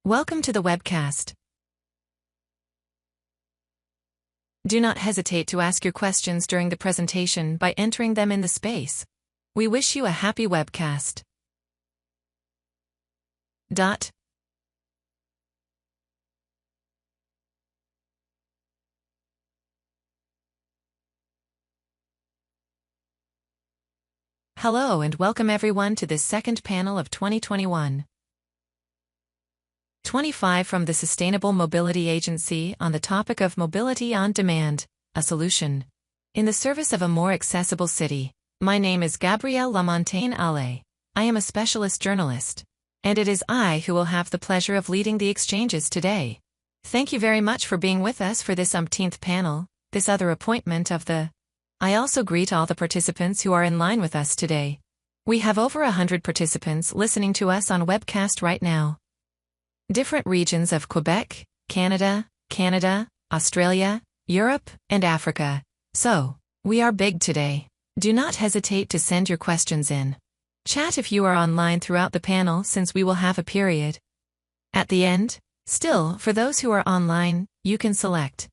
Welcome to the webcast. Do not hesitate to ask your questions during the presentation by entering them in the space. We wish you a happy webcast. Hello and welcome everyone to this second panel of 2021. 25 from the Sustainable Mobility Agency on the topic of mobility on demand, a solution in the service of a more accessible city. My name is Gabrielle Lamontagne Ale. I am a specialist journalist, and it is I who will have the pleasure of leading the exchanges today. Thank you very much for being with us for this umpteenth panel, this other appointment of the. I also greet all the participants who are in line with us today. We have over 100 participants listening to us on webcast right now. Different regions of Quebec, Canada, Australia, Europe, and Africa. So, we are big today. Do not hesitate to send your questions in. Chat if you are online throughout the panel since we will have a period at the end. Still, for those who are online, you can select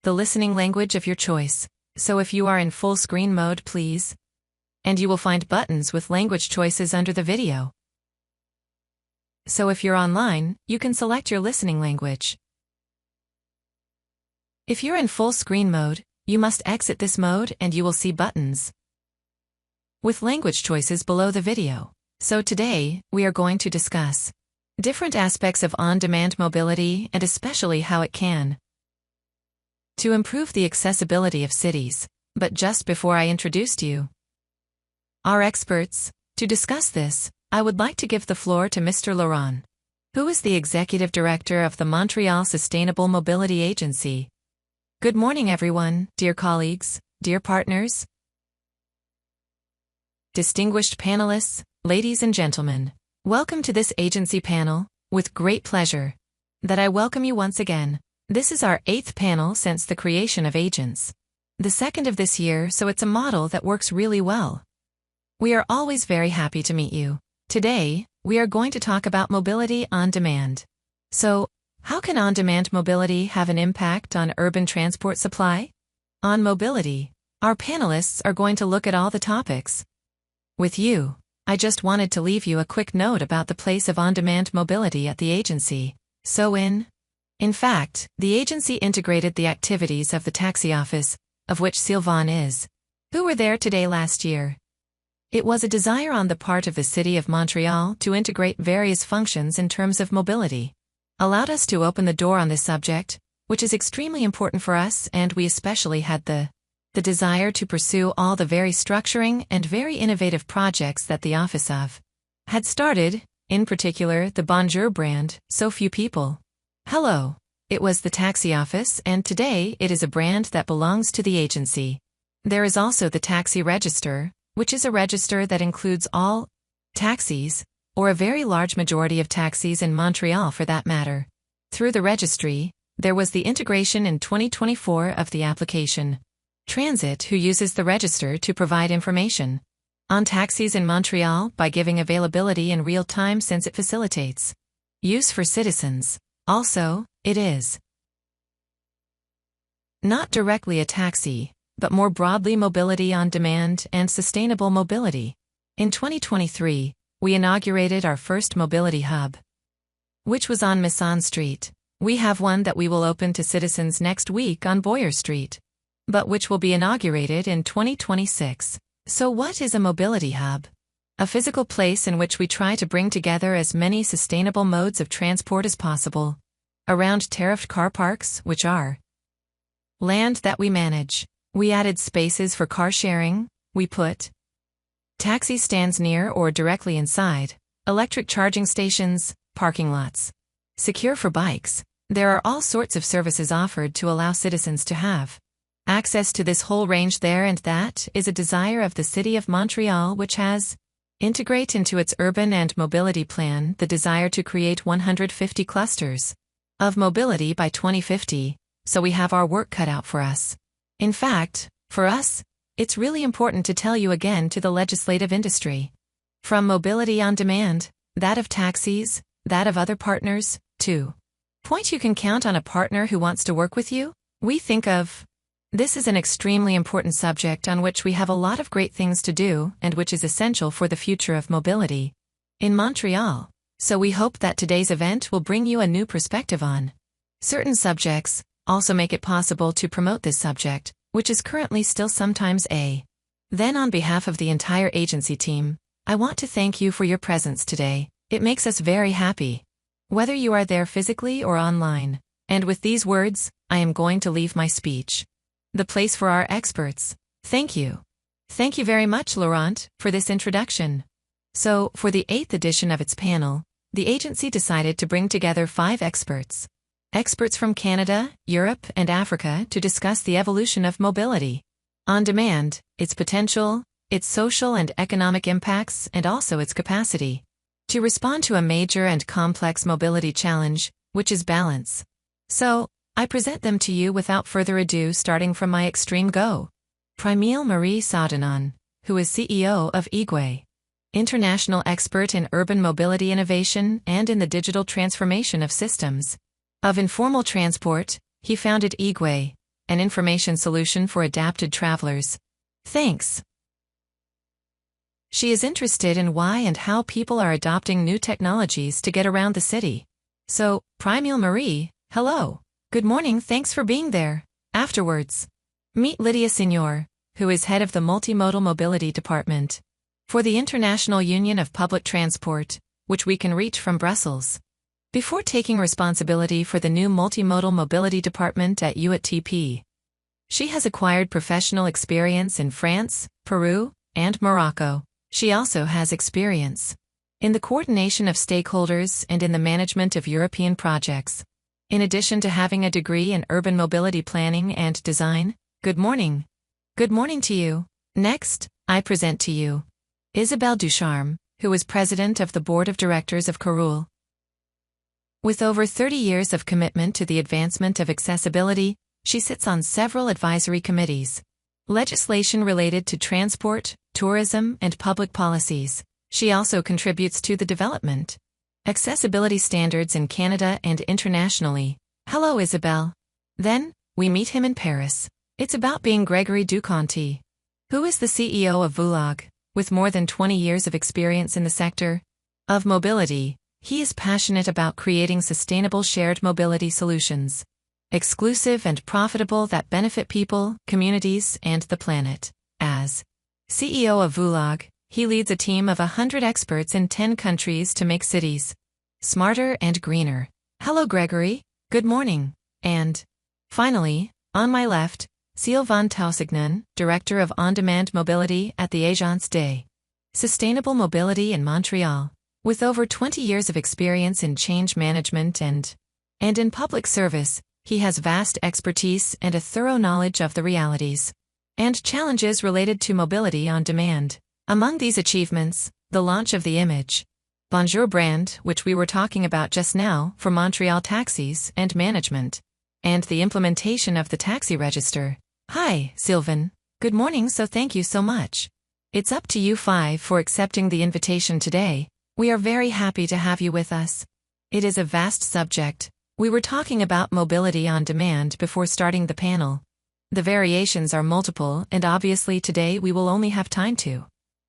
the listening language of your choice. So if you are in full screen mode, please. And you will find buttons with language choices under the video. So if you're online, you can select your listening language. If you're in full screen mode, you must exit this mode and you will see buttons with language choices below the video. So today, we are going to discuss different aspects of on-demand mobility and especially how it can to improve the accessibility of cities. But just before I introduced you our experts, to discuss this, I would like to give the floor to Mr. Laurent, who is the Executive Director of the Montreal Sustainable Mobility Agency. Good morning everyone, dear colleagues, dear partners, distinguished panelists, ladies and gentlemen. Welcome to this agency panel, with great pleasure that I welcome you once again. This is our 8th panel since the creation of Agents. The second of this year, so it's a model that works really well. We are always very happy to meet you. Today, we are going to talk about mobility on demand. So, how can on-demand mobility have an impact on urban transport supply? On mobility, our panelists are going to look at all the topics. With you, I just wanted to leave you a quick note about the place of on-demand mobility at the agency. So in fact, the agency integrated the activities of the taxi office, of which Sylvain is, who were there today last year. It was a desire on the part of the City of Montreal to integrate various functions in terms of mobility. Allowed us to open the door on this subject, which is extremely important for us, and we especially had the desire to pursue all the very structuring and very innovative projects that the office of had started, in particular the Bonjour brand, so few people. Hello. It was the taxi office, and today it is a brand that belongs to the agency. There is also the taxi register, which is a register that includes all taxis, or a very large majority of taxis in Montreal for that matter. Through the registry, there was the integration in 2024 of the application Transit, who uses the register to provide information on taxis in Montreal by giving availability in real time since it facilitates use for citizens. Also, it is not directly a taxi, but more broadly mobility on demand and sustainable mobility. In 2023, we inaugurated our first mobility hub, which was on Masson Street. We have one that we will open to citizens next week on Boyer Street, but which will be inaugurated in 2026. So what is a mobility hub? A physical place in which we try to bring together as many sustainable modes of transport as possible around tariffed car parks, which are land that we manage. We added spaces for car sharing, we put taxi stands near or directly inside, electric charging stations, parking lots. Secure for bikes. There are all sorts of services offered to allow citizens to have access to this whole range there, and that is a desire of the City of Montreal, which has integrate into its urban and mobility plan the desire to create 150 clusters of mobility by 2050, so we have our work cut out for us. In fact, for us, it's really important to tell you again to the legislative industry. From mobility on demand, that of taxis, that of other partners, too. Point you can count on a partner who wants to work with you? We think of. This is an extremely important subject on which we have a lot of great things to do and which is essential for the future of mobility in Montreal. So we hope that today's event will bring you a new perspective on certain subjects, also make it possible to promote this subject, which is currently still sometimes a. Then on behalf of the entire agency team, I want to thank you for your presence today. It makes us very happy. Whether you are there physically or online. And with these words, I am going to leave my speech. The place for our experts. Thank you. Thank you very much, Laurent, for this introduction. So, for the 8th edition of its panel, the agency decided to bring together 5 experts. Experts from Canada, Europe, and Africa to discuss the evolution of mobility on demand, its potential, its social and economic impacts, and also its capacity to respond to a major and complex mobility challenge, which is balance. So, I present them to you without further ado, starting from my extreme go. Primile Marie Saudenon, who is CEO of IGWE, international expert in urban mobility innovation and in the digital transformation of systems of informal transport, he founded IGWE, an information solution for adapted travelers. Thanks. She is interested in why and how people are adopting new technologies to get around the city. So, Primile Marie, hello. Good morning, thanks for being there. Afterwards, meet Lydia Signor, who is head of the Multimodal Mobility Department for the International Union of Public Transport, which we can reach from Brussels. Before taking responsibility for the new Multimodal Mobility Department at UATP, she has acquired professional experience in France, Peru, and Morocco. She also has experience in the coordination of stakeholders and in the management of European projects. In addition to having a degree in urban mobility planning and design. Good morning. Good morning to you. Next, I present to you Isabelle Ducharme, who is president of the board of directors of Carroul. With over 30 years of commitment to the advancement of accessibility, she sits on several advisory committees. Legislation related to transport, tourism, and public policies. She also contributes to the development accessibility standards in Canada and internationally. Hello, Isabelle. Then, we meet him in Paris. It's about being Gregory Duconti, who is the CEO of Voulog, with more than 20 years of experience in the sector of mobility. He is passionate about creating sustainable shared mobility solutions, exclusive and profitable that benefit people, communities, and the planet. As CEO of Voulog, he leads a team of 100 experts in 10 countries to make cities smarter and greener. Hello, Gregory. Good morning. And finally, on my left, Sylvain Taussignan, Director of On-Demand Mobility at the Agence de Sustainable Mobility in Montreal. With over 20 years of experience in change management and in public service, he has vast expertise and a thorough knowledge of the realities and challenges related to mobility on demand. Among these achievements, the launch of the Image Bonjour brand, which we were talking about just now, for Montreal taxis and management, and the implementation of the taxi register. Hi, Sylvain. Good morning, so thank you so much. It's up to you 5 for accepting the invitation today. We are very happy to have you with us. It is a vast subject. We were talking about mobility on demand before starting the panel. The variations are multiple, and obviously today we will only have time to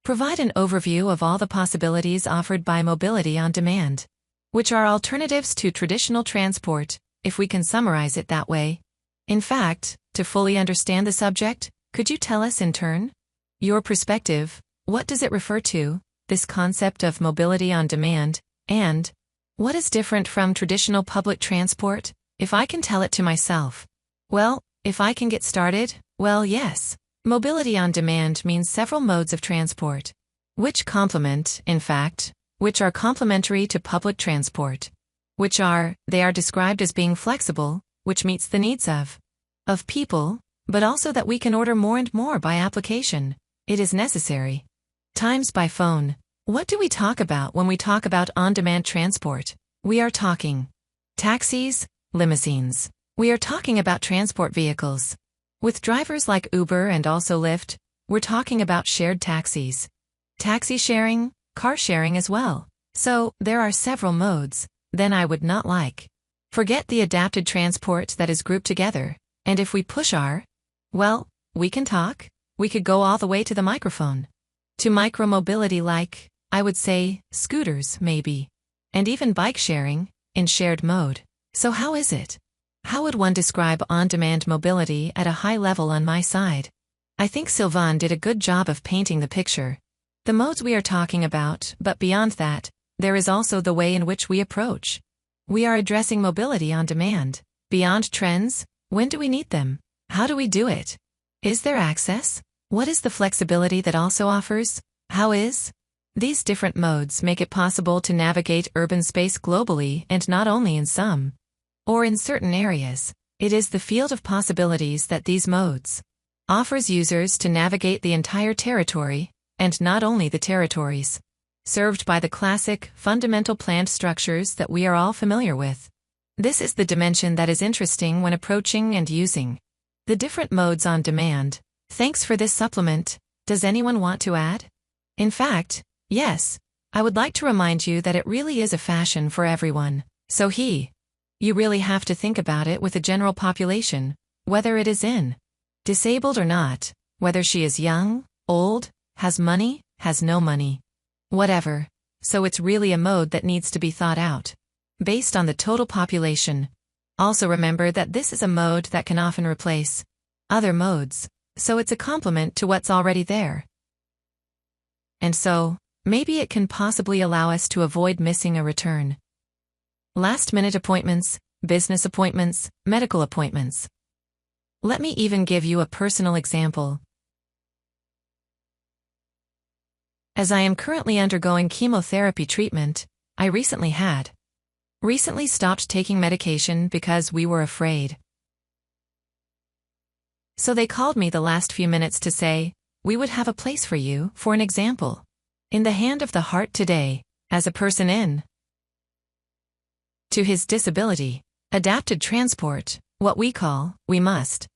provide an overview of all the possibilities offered by mobility on demand, which are alternatives to traditional transport, if we can summarize it that way. In fact, to fully understand the subject, could you tell us in turn your perspective? What does it refer to, this concept of mobility on demand, and what is different from traditional public transport? If I can tell it to myself. Well, if I can get started, well, yes. Mobility on demand means several modes of transport, which complement, in fact, which are complementary to public transport, they are described as being flexible, which meets the needs of people, but also that we can order more and more by application. It is necessary. Times by phone. What do we talk about when we talk about on-demand transport? We are talking taxis, limousines. We are talking about transport vehicles with drivers like Uber and also Lyft. We're talking about shared taxis, taxi sharing, car sharing as well. So, there are several modes. then I would not like. Forget the adapted transport that is grouped together, and if we push well, we can talk, we could go all the way to the microphone. To micromobility like, I would say, scooters maybe. And even bike sharing, in shared mode. So how is it? How would one describe on-demand mobility at a high level on my side? I think Sylvain did a good job of painting the picture. The modes we are talking about, but beyond that, there is also the way in which we approach. We are addressing mobility on demand. Beyond trends, when do we need them? How do we do it? Is there access? What is the flexibility that also offers? How is? These different modes make it possible to navigate urban space globally and not only in some, or in certain areas. It is the field of possibilities that these modes offers users to navigate the entire territory, and not only the territories served by the classic, fundamental planned structures that we are all familiar with. This is the dimension that is interesting when approaching and using the different modes on demand. Thanks for this supplement. Does anyone want to add? In fact, yes, I would like to remind you that it really is a fashion for everyone. So you really have to think about it with the general population, whether it is disabled or not, whether she is young, old, has money, has no money. Whatever. So it's really a mode that needs to be thought out, based on the total population. Also remember that this is a mode that can often replace other modes, so it's a complement to what's already there. And so, maybe it can possibly allow us to avoid missing a return. Last-minute appointments, business appointments, medical appointments. Let me even give you a personal example. As I am currently undergoing chemotherapy treatment, I recently stopped taking medication because we were afraid. So they called me the last few minutes to say, we would have a place for you, for an example, in the hand of the heart today, as a person in to his disability, adapted transport, what we must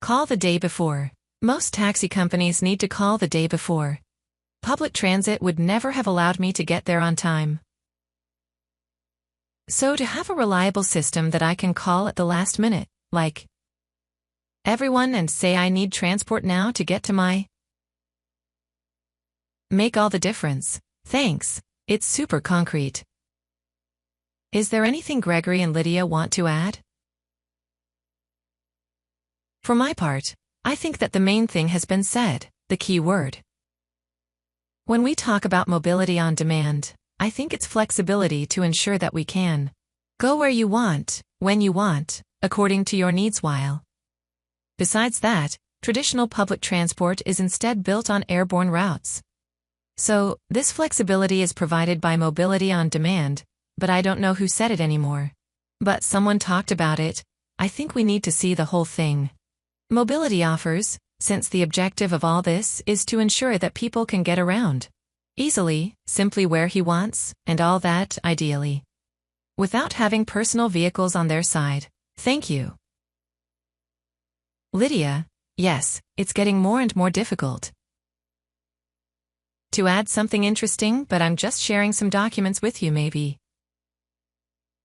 call the day before. Most taxi companies need to call the day before. Public transit would never have allowed me to get there on time. So to have a reliable system that I can call at the last minute, like everyone, and say I need transport now to get to make all the difference. Thanks, it's super concrete. Is there anything Gregory and Lydia want to add? For my part, I think that the main thing has been said, the key word. When we talk about mobility on demand, I think it's flexibility to ensure that we can go where you want, when you want, according to your needs while. Besides that, traditional public transport is instead built on airborne routes. So, this flexibility is provided by mobility on demand, but I don't know who said it anymore. But someone talked about it. I think we need to see the whole thing. Mobility offers, since the objective of all this is to ensure that people can get around easily, simply where he wants, and all that, ideally, without having personal vehicles on their side. Thank you. Lydia, yes, it's getting more and more difficult to add something interesting, but I'm just sharing some documents with you maybe.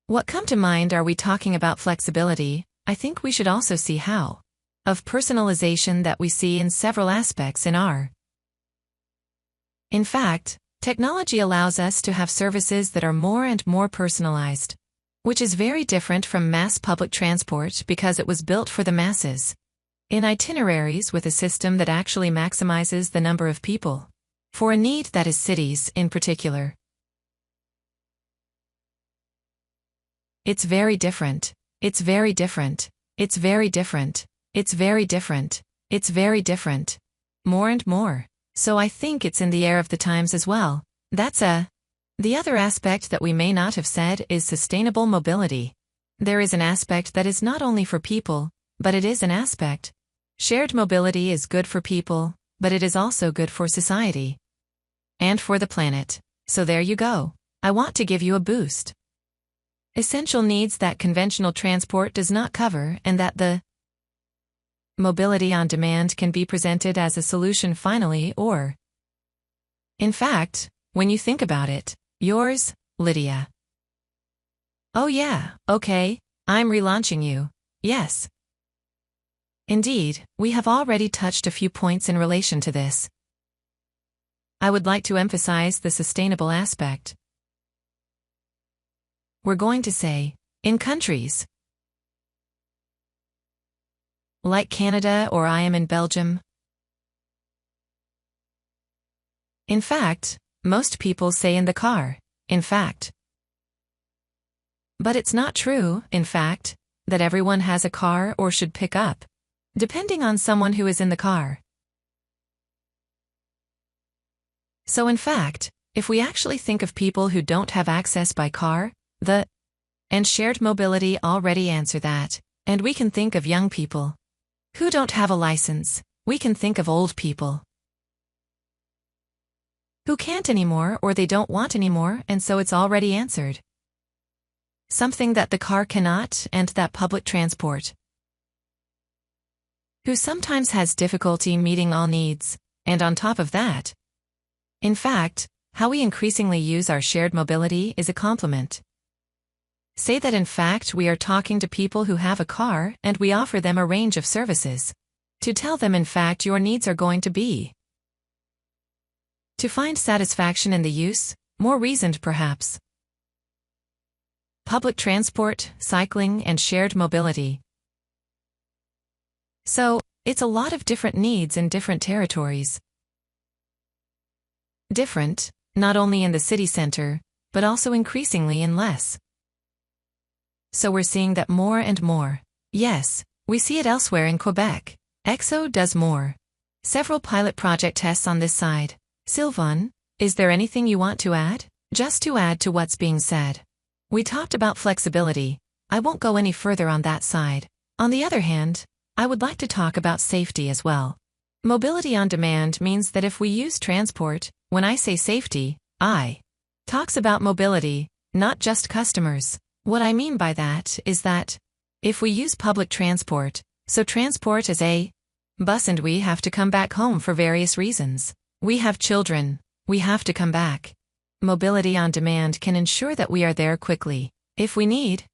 What come to mind are we talking about flexibility? I think we should also see how of personalization that we see in several aspects in our. In fact, technology allows us to have services that are more and more personalized, which is very different from mass public transport because it was built for the masses, in itineraries with a system that actually maximizes the number of people, for a need that is cities in particular. It's very different. It's very different. It's very different. It's very different. It's very different. More and more. So I think it's in the air of the times as well. The other aspect that we may not have said is sustainable mobility. There is an aspect that is not only for people, but it is an aspect. Shared mobility is good for people, but it is also good for society. And for the planet. So there you go. I want to give you a boost. Essential needs that conventional transport does not cover, and that the mobility on demand can be presented as a solution finally, or in fact, when you think about it, yours, Lydia. Oh yeah, okay, I'm relaunching you. Yes. Indeed, we have already touched a few points in relation to this. I would like to emphasize the sustainable aspect. We're going to say, in countries like Canada, or I am in Belgium. In fact, most people say in the car, in fact. But it's not true, in fact, that everyone has a car or should pick up, depending on someone who is in the car. So in fact, if we actually think of people who don't have access by car, the and shared mobility already answer that, and we can think of young people who don't have a license. We can think of old people who can't anymore or they don't want anymore, and so it's already answered. Something that the car cannot, and that public transport who sometimes has difficulty meeting all needs, and on top of that, in fact, how we increasingly use our shared mobility is a compliment. Say that in fact we are talking to people who have a car and we offer them a range of services. To tell them in fact your needs are going to be to find satisfaction in the use, more reasoned perhaps. Public transport, cycling, and shared mobility. So, it's a lot of different needs in different territories. Different, not only in the city center, but also increasingly in less. So we're seeing that more and more. Yes, we see it elsewhere in Quebec. EXO does more. Several pilot project tests on this side. Sylvain, is there anything you want to add? Just to add to what's being said. We talked about flexibility. I won't go any further on that side. On the other hand, I would like to talk about safety as well. Mobility on demand means that if we use transport, when I say safety, I talks about mobility, not just customers. What I mean by that is that if we use public transport, so transport is a bus and we have to come back home for various reasons. We have children, we have to come back. Mobility on demand can ensure that we are there quickly, if we need.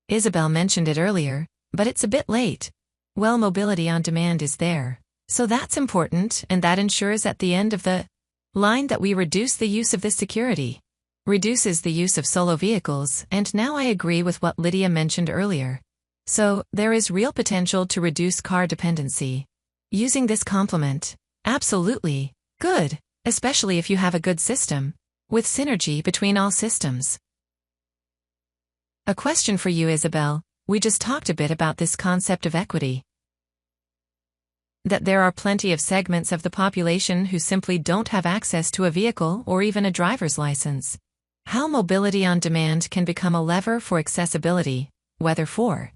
Isabel mentioned it earlier, but it's a bit late. Well, mobility on demand is there. So that's important, and that ensures at the end of the line that we reduce the use of this security. Reduces the use of solo vehicles, and now I agree with what Lydia mentioned earlier. So, there is real potential to reduce car dependency. Using this complement, absolutely, good, especially if you have a good system, with synergy between all systems. A question for you, Isabel. We just talked a bit about this concept of equity. That there are plenty of segments of the population who simply don't have access to a vehicle or even a driver's license. How mobility on demand can become a lever for accessibility, whether for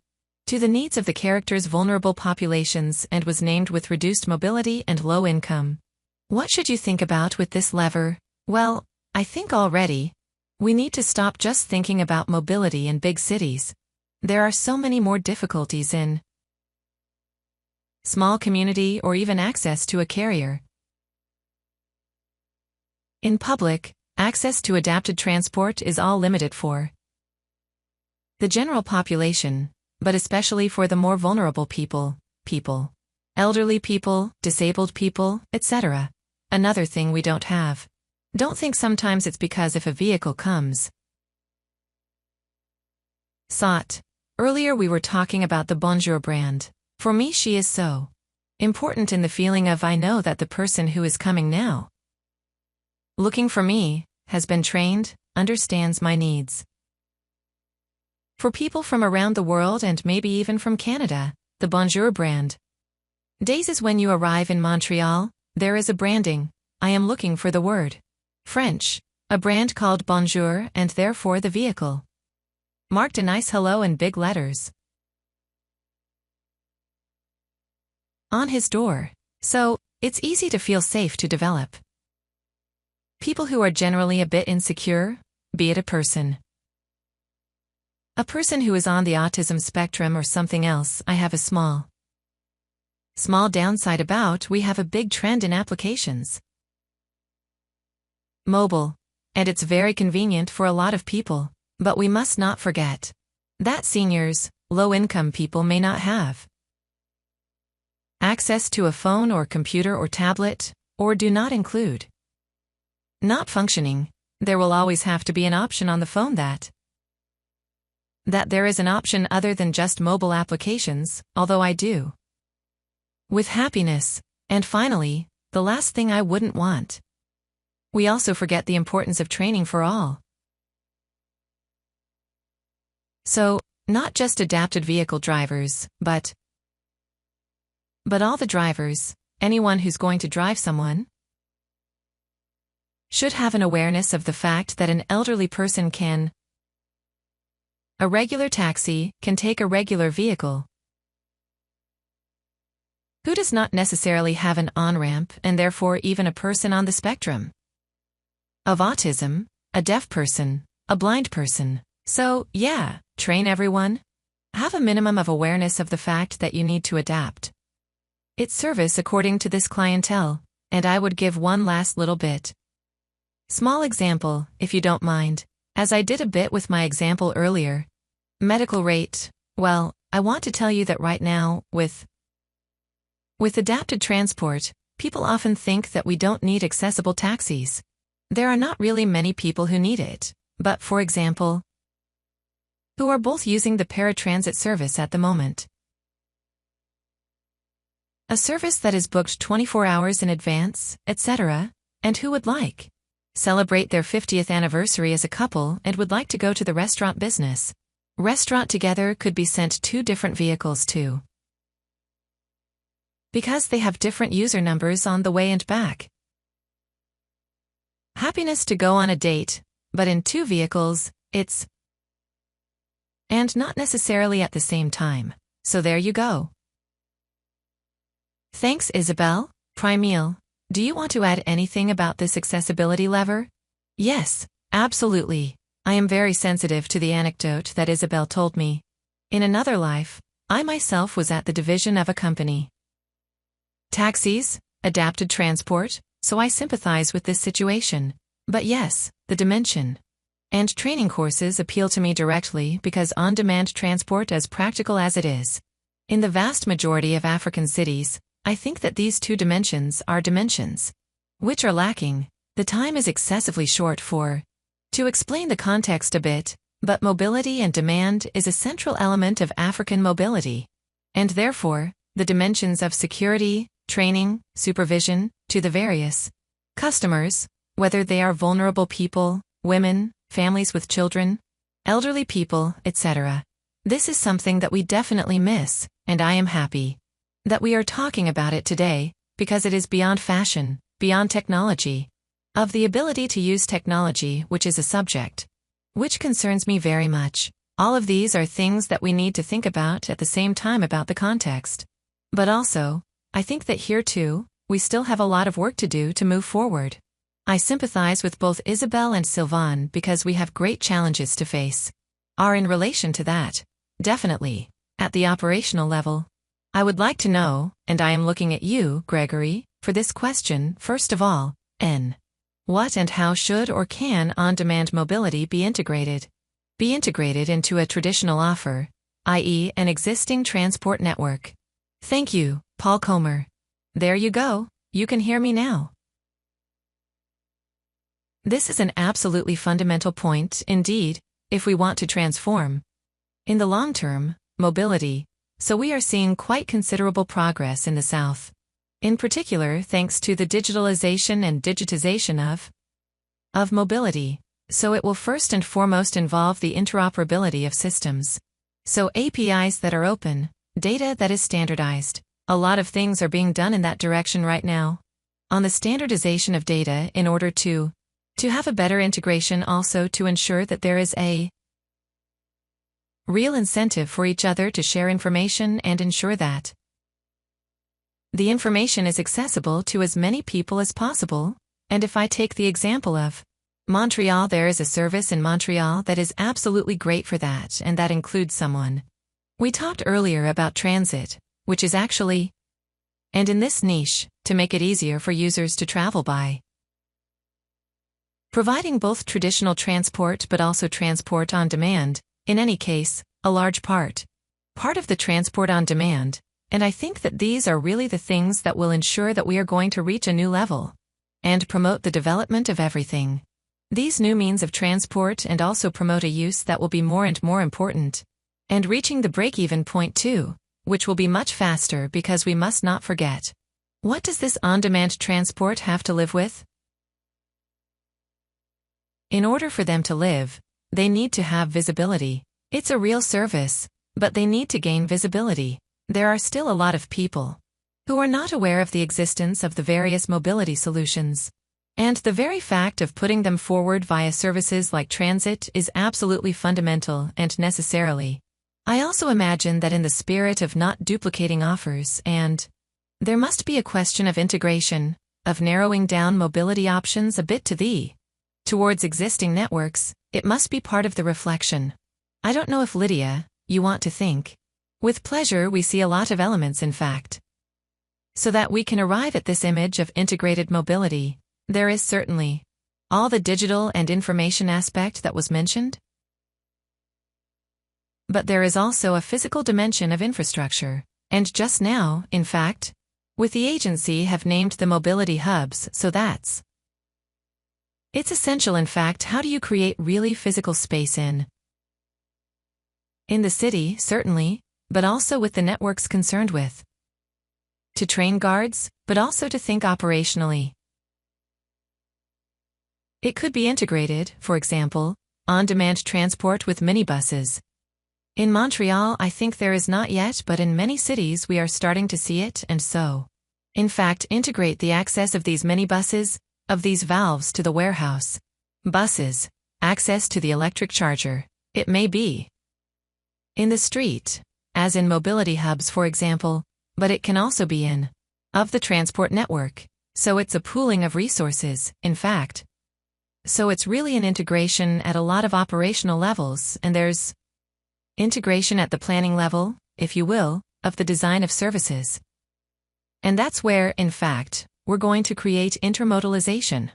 to the needs of the character's vulnerable populations, and was named with reduced mobility and low income. What should you think about with this lever? Well, I think already we need to stop just thinking about mobility in big cities. There are so many more difficulties in small community or even access to a carrier. In public, access to adapted transport is all limited for the general population, but especially for the more vulnerable people, elderly people, disabled people, etc. Another thing we don't have. Don't think sometimes it's because if a vehicle comes. Sought. Earlier we were talking about the Bonjour brand. For me she is so important in the feeling of I know that the person who is coming now, looking for me, has been trained, understands my needs. For people from around the world and maybe even from Canada, the Bonjour brand. Days is when you arrive in Montreal, there is a branding. I am looking for the word. French. A brand called Bonjour, and therefore the vehicle marked a nice hello in big letters on his door. So, it's easy to feel safe to develop. People who are generally a bit insecure, be it a person who is on the autism spectrum or something else, I have a small downside about we have a big trend in applications. Mobile. And it's very convenient for a lot of people, but we must not forget that seniors, low-income people may not have. Access to a phone or computer or tablet, or do not include. Not functioning, there will always have to be an option on the phone that there is an option other than just mobile applications, although I do. With happiness, and finally, the last thing I wouldn't want. We also forget the importance of training for all. So, not just adapted vehicle drivers, but all the drivers, anyone who's going to drive someone, should have an awareness of the fact that an elderly person a regular taxi can take a regular vehicle, who does not necessarily have an on-ramp and therefore even a person on the spectrum of autism, a deaf person, a blind person. So, yeah, train everyone. Have a minimum of awareness of the fact that you need to adapt its service according to this clientele, and I would give one last little bit. Small example, if you don't mind, as I did a bit with my example earlier. Medical rate, well, I want to tell you that right now, with adapted transport, people often think that we don't need accessible taxis. There are not really many people who need it, but for example, who are both using the paratransit service at the moment. A service that is booked 24 hours in advance, etc., and who would celebrate their 50th anniversary as a couple and would like to go to the restaurant business. Restaurant together could be sent 2 different vehicles too, because they have different user numbers on the way and back. Happiness to go on a date, but in 2 vehicles, and not necessarily at the same time. So there you go. Thanks, Isabel. Primeal, do you want to add anything about this accessibility lever? Yes, absolutely. I am very sensitive to the anecdote that Isabel told me. In another life, I myself was at the division of a company. Taxis, adapted transport, so I sympathize with this situation. But yes, the dimension and training courses appeal to me directly because on-demand transport, as practical as it is, in the vast majority of African cities, I think that these 2 dimensions are dimensions which are lacking. The time is excessively short to explain the context a bit, but mobility and demand is a central element of African mobility, and therefore, the dimensions of security, training, supervision, to the various customers, whether they are vulnerable people, women, families with children, elderly people, etc. This is something that we definitely miss, and I am happy that we are talking about it today, because it is beyond fashion, beyond technology, of the ability to use technology, which is a subject which concerns me very much. All of these are things that we need to think about at the same time about the context. But also, I think that here too, we still have a lot of work to do to move forward. I sympathize with both Isabel and Sylvain because we have great challenges to face. In relation to that, definitely, at the operational level. I would like to know, and I am looking at you, Gregory, for this question, first of all, what and how should or can on-demand mobility be integrated? Be integrated into a traditional offer, i.e. an existing transport network. Thank you, Paul Comer. There you go, you can hear me now. This is an absolutely fundamental point, indeed, if we want to transform, in the long term, mobility, so we are seeing quite considerable progress in the South. In particular thanks to the digitalization and digitization of mobility, so it will first and foremost involve the interoperability of systems. So APIs that are open, data that is standardized. A lot of things are being done in that direction right now. On the standardization of data in order to have a better integration, also to ensure that there is a real incentive for each other to share information and ensure that the information is accessible to as many people as possible. And if I take the example of Montreal, there is a service in Montreal that is absolutely great for that, and that includes someone. We talked earlier about transit, which is actually, and in this niche, to make it easier for users to travel by providing both traditional transport but also transport on demand. In any case, a large part of the transport on demand, and I think that these are really the things that will ensure that we are going to reach a new level and promote the development of everything. These new means of transport and also promote a use that will be more and more important, and reaching the break-even point too, which will be much faster because we must not forget. What does this on-demand transport have to live with? In order for them to live, they need to have visibility. It's a real service, but they need to gain visibility. There are still a lot of people who are not aware of the existence of the various mobility solutions. And the very fact of putting them forward via services like transit is absolutely fundamental and necessarily. I also imagine that in the spirit of not duplicating offers there must be a question of integration, of narrowing down mobility options a bit towards existing networks. It must be part of the reflection. I don't know if Lydia, you want to think. With pleasure we see a lot of elements in fact. So that we can arrive at this image of integrated mobility. There is certainly all the digital and information aspect that was mentioned. But there is also a physical dimension of infrastructure, and just now, in fact, with the agency have named the mobility hubs, so it's essential in fact. How do you create really physical space in the city, certainly, but also with the networks concerned with to train guards, but also to think operationally. It could be integrated, for example, on-demand transport with minibuses. In Montreal I think there is not yet, but in many cities we are starting to see it, and so, in fact, integrate the access of these minibuses, of these valves to the warehouse. Buses, access to the electric charger. It may be in the street, as in mobility hubs for example, but it can also be of the transport network. So it's a pooling of resources, in fact. So it's really an integration at a lot of operational levels, and there's integration at the planning level, if you will, of the design of services. And that's where, in fact, we're going to create intermodalization.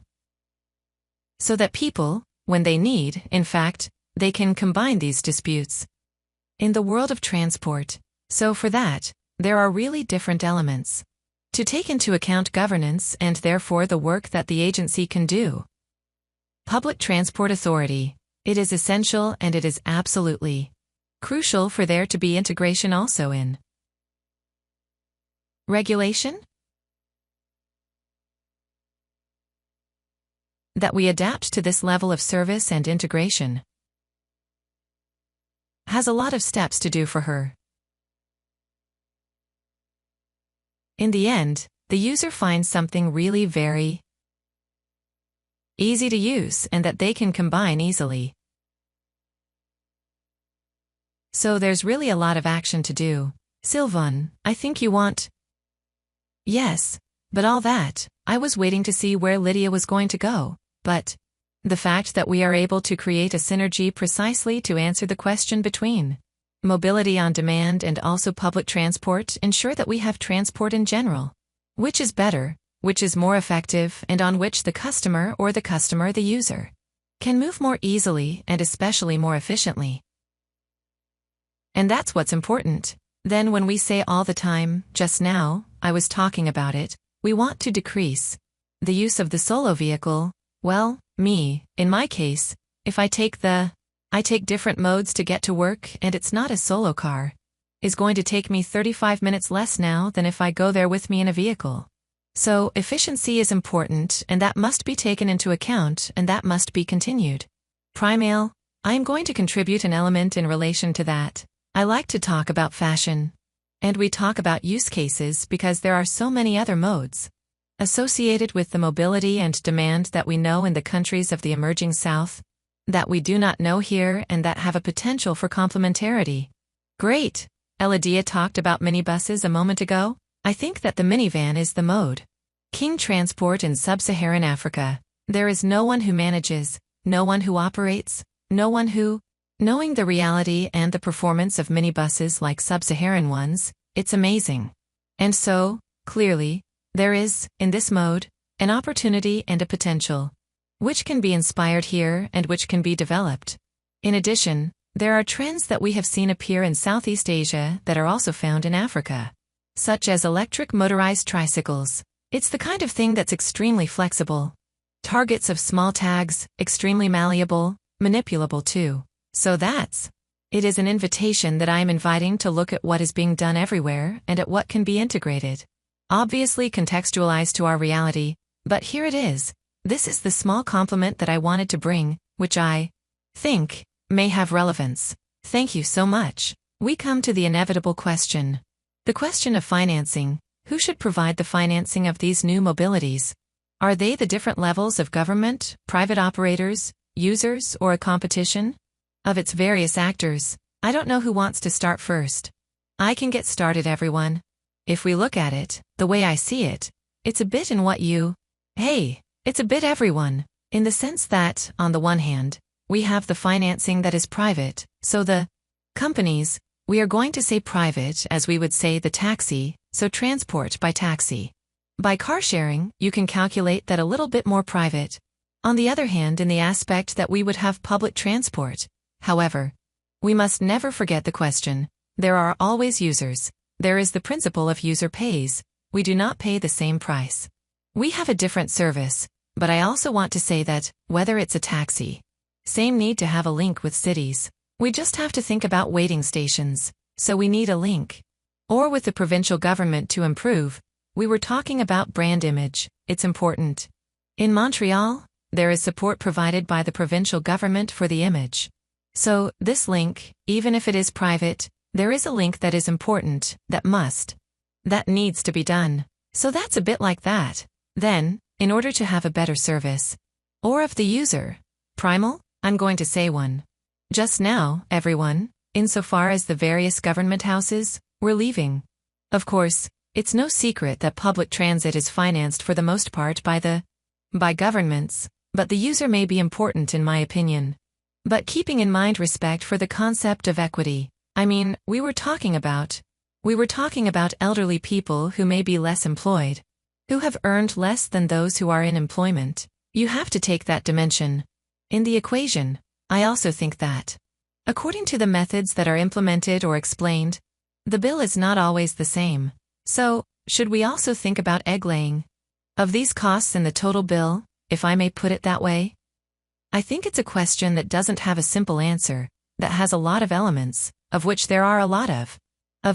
So that people, when they need, in fact, they can combine these disputes in the world of transport. So for that, there are really different elements to take into account: governance and therefore the work that the agency can do. Public Transport Authority. It is essential and it is absolutely crucial for there to be integration also in regulation. That we adapt to this level of service and integration has a lot of steps to do for her. In the end, the user finds something really very easy to use and that they can combine easily. So there's really a lot of action to do. Sylvan, I think you want... Yes, but all that, I was waiting to see where Lydia was going to go, but the fact that we are able to create a synergy precisely to answer the question between mobility on demand and also public transport ensure that we have transport in general. Which is better, which is more effective, and on which the customer, the user, can move more easily and especially more efficiently. And that's what's important. Then when we say all the time, just now, I was talking about it, we want to decrease the use of the solo vehicle. Well, in my case, if I take different modes to get to work and it's not a solo car, is going to take me 35 minutes less now than if I go there with me in a vehicle. So efficiency is important and that must be taken into account and that must be continued. Primal, I am going to contribute an element in relation to that. I like to talk about fashion. And we talk about use cases because there are so many other modes associated with the mobility and demand that we know in the countries of the emerging South, that we do not know here and that have a potential for complementarity. Great! Eladia talked about minibuses a moment ago. I think that the minivan is the mode. King transport in sub-Saharan Africa. There is no one who manages, no one who operates, no one who, knowing the reality and the performance of minibuses like sub-Saharan ones, it's amazing. And so, clearly, there is, in this mode, an opportunity and a potential, which can be inspired here and which can be developed. In addition, There are trends that we have seen appear in Southeast Asia that are also found in Africa, such as electric motorized tricycles. It's the kind of thing that's extremely flexible. Targets of small tags, extremely malleable, manipulable too. So it is an invitation that I am inviting to look at what is being done everywhere and at what can be integrated. Obviously contextualized to our reality, but here it is. This is the small compliment that I wanted to bring, which I think may have relevance. Thank you so much. We come to the inevitable question. The question of financing. Who should provide the financing of these new mobilities? Are they the different levels of government, private operators, users, or a competition? Of its various actors, I don't know who wants to start first. I can get started, everyone. If we look at it, the way I see it, it's a bit in what you... Hey, it's a bit everyone, in the sense that, on the one hand, we have the financing that is private, so the companies, we are going to say private as we would say the taxi, so transport by taxi. By car sharing, you can calculate that a little bit more private. On the other hand, in the aspect that we would have public transport. However, we must never forget the question. There are always users. There is the principle of user pays. We do not pay the same price. We have a different service, but I also want to say that, whether it's a taxi, same need to have a link with cities. We just have to think about waiting stations, so we need a link. Or with the provincial government to improve. We were talking about brand image, it's important. In Montreal, there is support provided by the provincial government for the image. So, this link, even if it is private, there is a link that is important, that needs to be done. So that's a bit like that. Then, in order to have a better service, or of the user, primal, I'm going to say one. Just now, everyone, insofar as the various government houses, were leaving. Of course, it's no secret that public transit is financed for the most part by governments, but the user may be important in my opinion. But keeping in mind respect for the concept of equity, I mean, we were talking about elderly people who may be less employed, who have earned less than those who are in employment. You have to take that dimension in the equation. I also think that, according to the methods that are implemented or explained, the bill is not always the same. So, should we also think about egg-laying of these costs in the total bill, if I may put it that way? I think it's a question that doesn't have a simple answer, that has a lot of elements, of which there are a lot of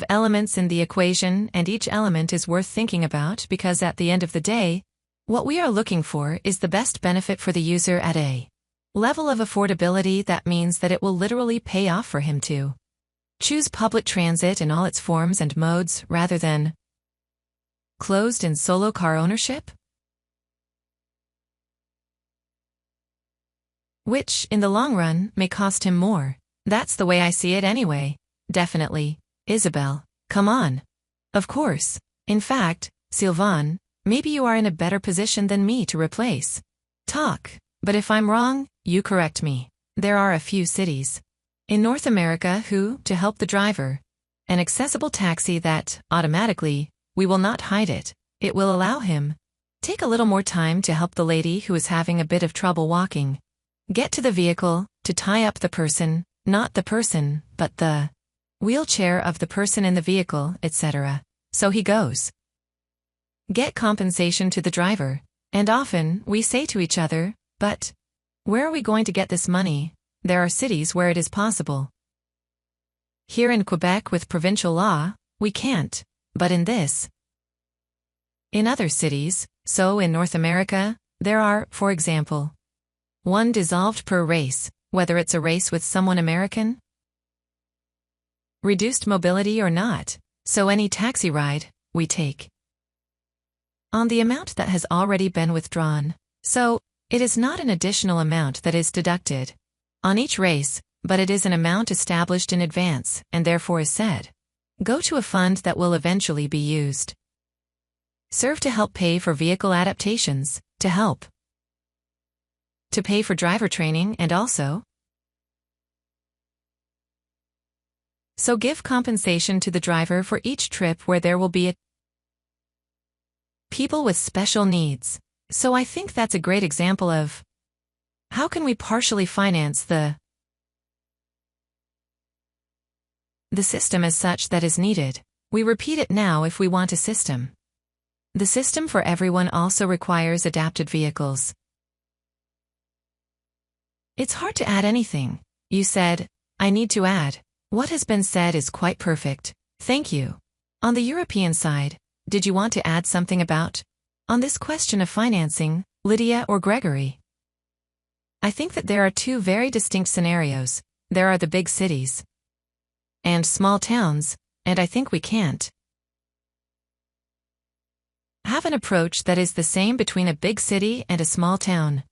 elements in the equation, and each element is worth thinking about because at the end of the day, what we are looking for is the best benefit for the user at a level of affordability that means that it will literally pay off for him to choose public transit in all its forms and modes rather than closed and solo car ownership, which, in the long run, may cost him more. That's the way I see it anyway. Definitely. Isabel, come on. Of course. In fact, Sylvain, maybe you are in a better position than me to replace talk. But if I'm wrong, you correct me. There are a few cities in North America who, to help the driver, an accessible taxi that, automatically, we will not hide it, it will allow him take a little more time to help the lady who is having a bit of trouble walking get to the vehicle, to tie up the person, not the person, but the wheelchair of the person in the vehicle, etc. So he goes. Get compensation to the driver. And often, we say to each other, but where are we going to get this money? There are cities where it is possible. Here in Quebec with provincial law, we can't. But in other cities, so in North America, there are, for example, one dissolved per race, whether it's a race with someone American, reduced mobility or not, so any taxi ride, we take on the amount that has already been withdrawn. So, it is not an additional amount that is deducted on each race, but it is an amount established in advance, and therefore is said, go to a fund that will eventually be used. Serve to help pay for vehicle adaptations, to pay for driver training and also. So give compensation to the driver for each trip where there will be people with special needs. So I think that's a great example of how can we partially finance the The system as such that is needed. We repeat it now if we want a system. The system for everyone also requires adapted vehicles. It's hard to add anything. You said, I need to add. What has been said is quite perfect. Thank you. On the European side, did you want to add something about? On this question of financing, Lydia or Gregory? I think that there are two very distinct scenarios. There are the big cities and small towns, and I think we can't have an approach that is the same between a big city and a small town.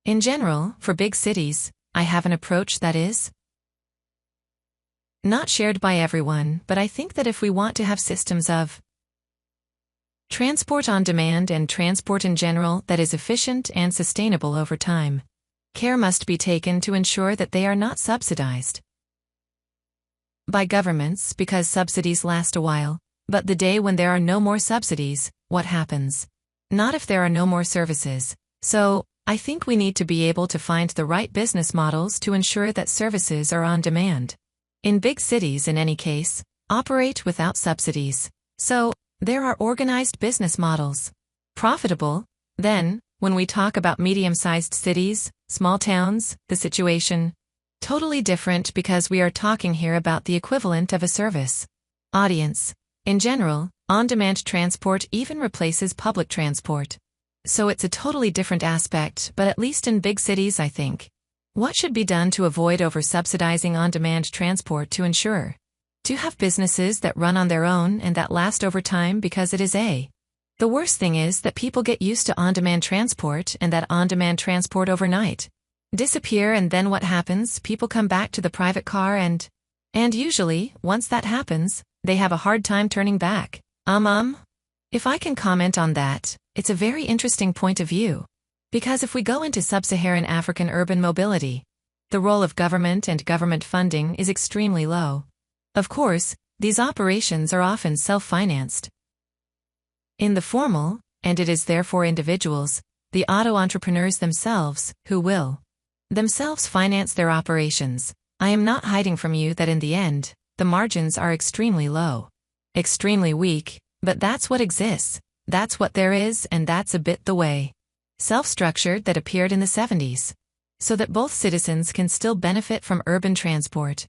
In general, for big cities, I have an approach that is not shared by everyone, but I think that if we want to have systems of transport on demand and transport in general that is efficient and sustainable over time, care must be taken to ensure that they are not subsidized by governments because subsidies last a while, but the day when there are no more subsidies, what happens? Not if there are no more services. So, I think we need to be able to find the right business models to ensure that services are on demand. In big cities in any case, operate without subsidies. So, there are organized business models. Profitable. Then, when we talk about medium-sized cities, small towns, the situation totally different because we are talking here about the equivalent of a service. Audience. In general, on-demand transport even replaces public transport. So it's a totally different aspect, but at least in big cities I think. What should be done to avoid over-subsidizing on-demand transport to ensure to have businesses that run on their own and that last over time because it is a. The worst thing is that people get used to on-demand transport and that on-demand transport overnight disappear, and then what happens? People come back to the private car and usually, once that happens, they have a hard time turning back. If I can comment on that, it's a very interesting point of view. Because if we go into sub-Saharan African urban mobility, the role of government and government funding is extremely low. Of course, these operations are often self-financed in the formal, and it is therefore individuals, the auto-entrepreneurs themselves, who will themselves finance their operations. I am not hiding from you that in the end, the margins are extremely low. Extremely weak, but that's what exists, that's what there is, and that's a bit the way self-structured that appeared in the 70s. So that both citizens can still benefit from urban transport.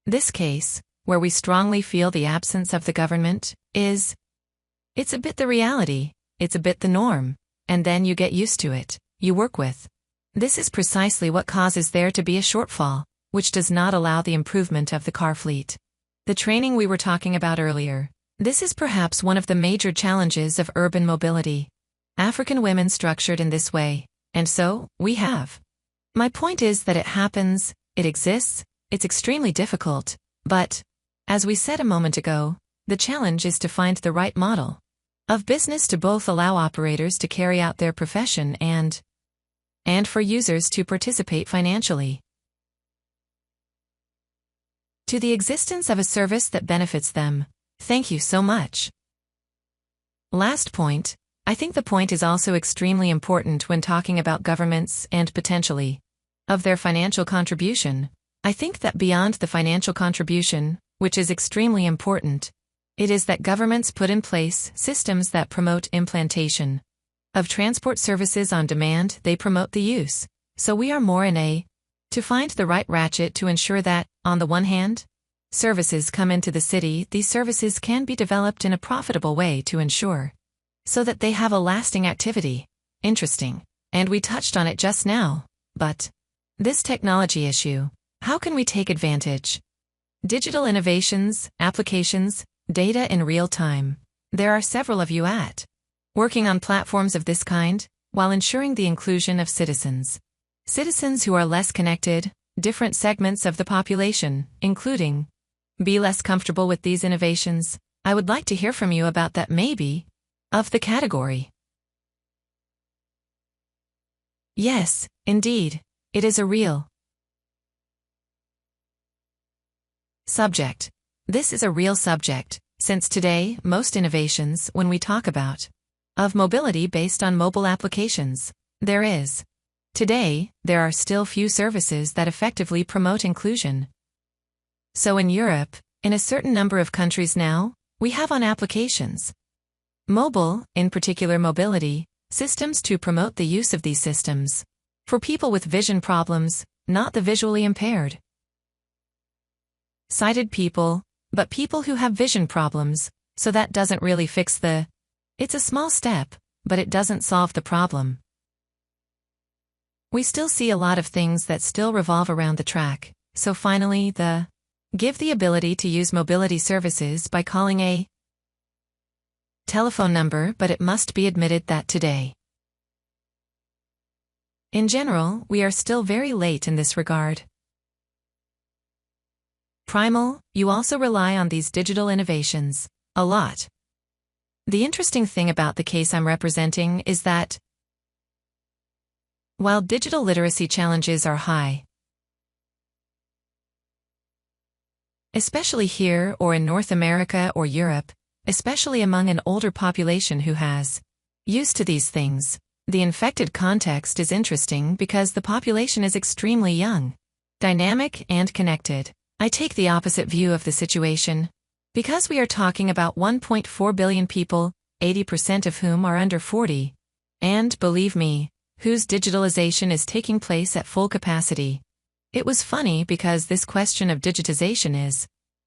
This case, where we strongly feel the absence of the government, it's a bit the reality, it's a bit the norm, and then you get used to it, you work with. This is precisely what causes there to be a shortfall, which does not allow the improvement of the car fleet. The training we were talking about earlier. This is perhaps one of the major challenges of urban mobility. African women structured in this way, and so, we have. My point is that it happens, it exists, it's extremely difficult, but, as we said a moment ago, the challenge is to find the right model of business to both allow operators to carry out their profession and for users to participate financially to the existence of a service that benefits them. Thank you so much. Last point, I think the point is also extremely important when talking about governments and potentially of their financial contribution. I think that beyond the financial contribution, which is extremely important, it is that governments put in place systems that promote implantation of transport services on demand. They promote the use. So we are more in a to find the right ratchet to ensure that, on the one hand, services come into the city. These services can be developed in a profitable way to ensure so that they have a lasting activity. Interesting. And we touched on it just now. But this technology issue, how can we take advantage? Digital innovations, applications, data in real time. There are several of you at working on platforms of this kind, while ensuring the inclusion of citizens. Citizens who are less connected, different segments of the population, including be less comfortable with these innovations. I would like to hear from you about that, maybe of the category. Yes, indeed, it is a real subject. This is a real subject, since today, most innovations, when we talk about of mobility based on mobile applications, today, there are still few services that effectively promote inclusion So in Europe, in a certain number of countries now, we have on applications. Mobile, in particular mobility, systems to promote the use of these systems. For people with vision problems, not the visually impaired. Sighted people, but people who have vision problems, so that doesn't really fix the. It's a small step, but it doesn't solve the problem. We still see a lot of things that still revolve around the track, so finally give the ability to use mobility services by calling a telephone number, but it must be admitted that today, in general, we are still very late in this regard. Primal, you also rely on these digital innovations a lot. The interesting thing about the case I'm representing is that while digital literacy challenges are high, especially here or in North America or Europe, especially among an older population who has used to these things, the infected context is interesting because the population is extremely young, dynamic and connected. I take the opposite view of the situation. Because we are talking about 1.4 billion people, 80% of whom are under 40, and, believe me, whose digitalization is taking place at full capacity. It was funny because this question of digitization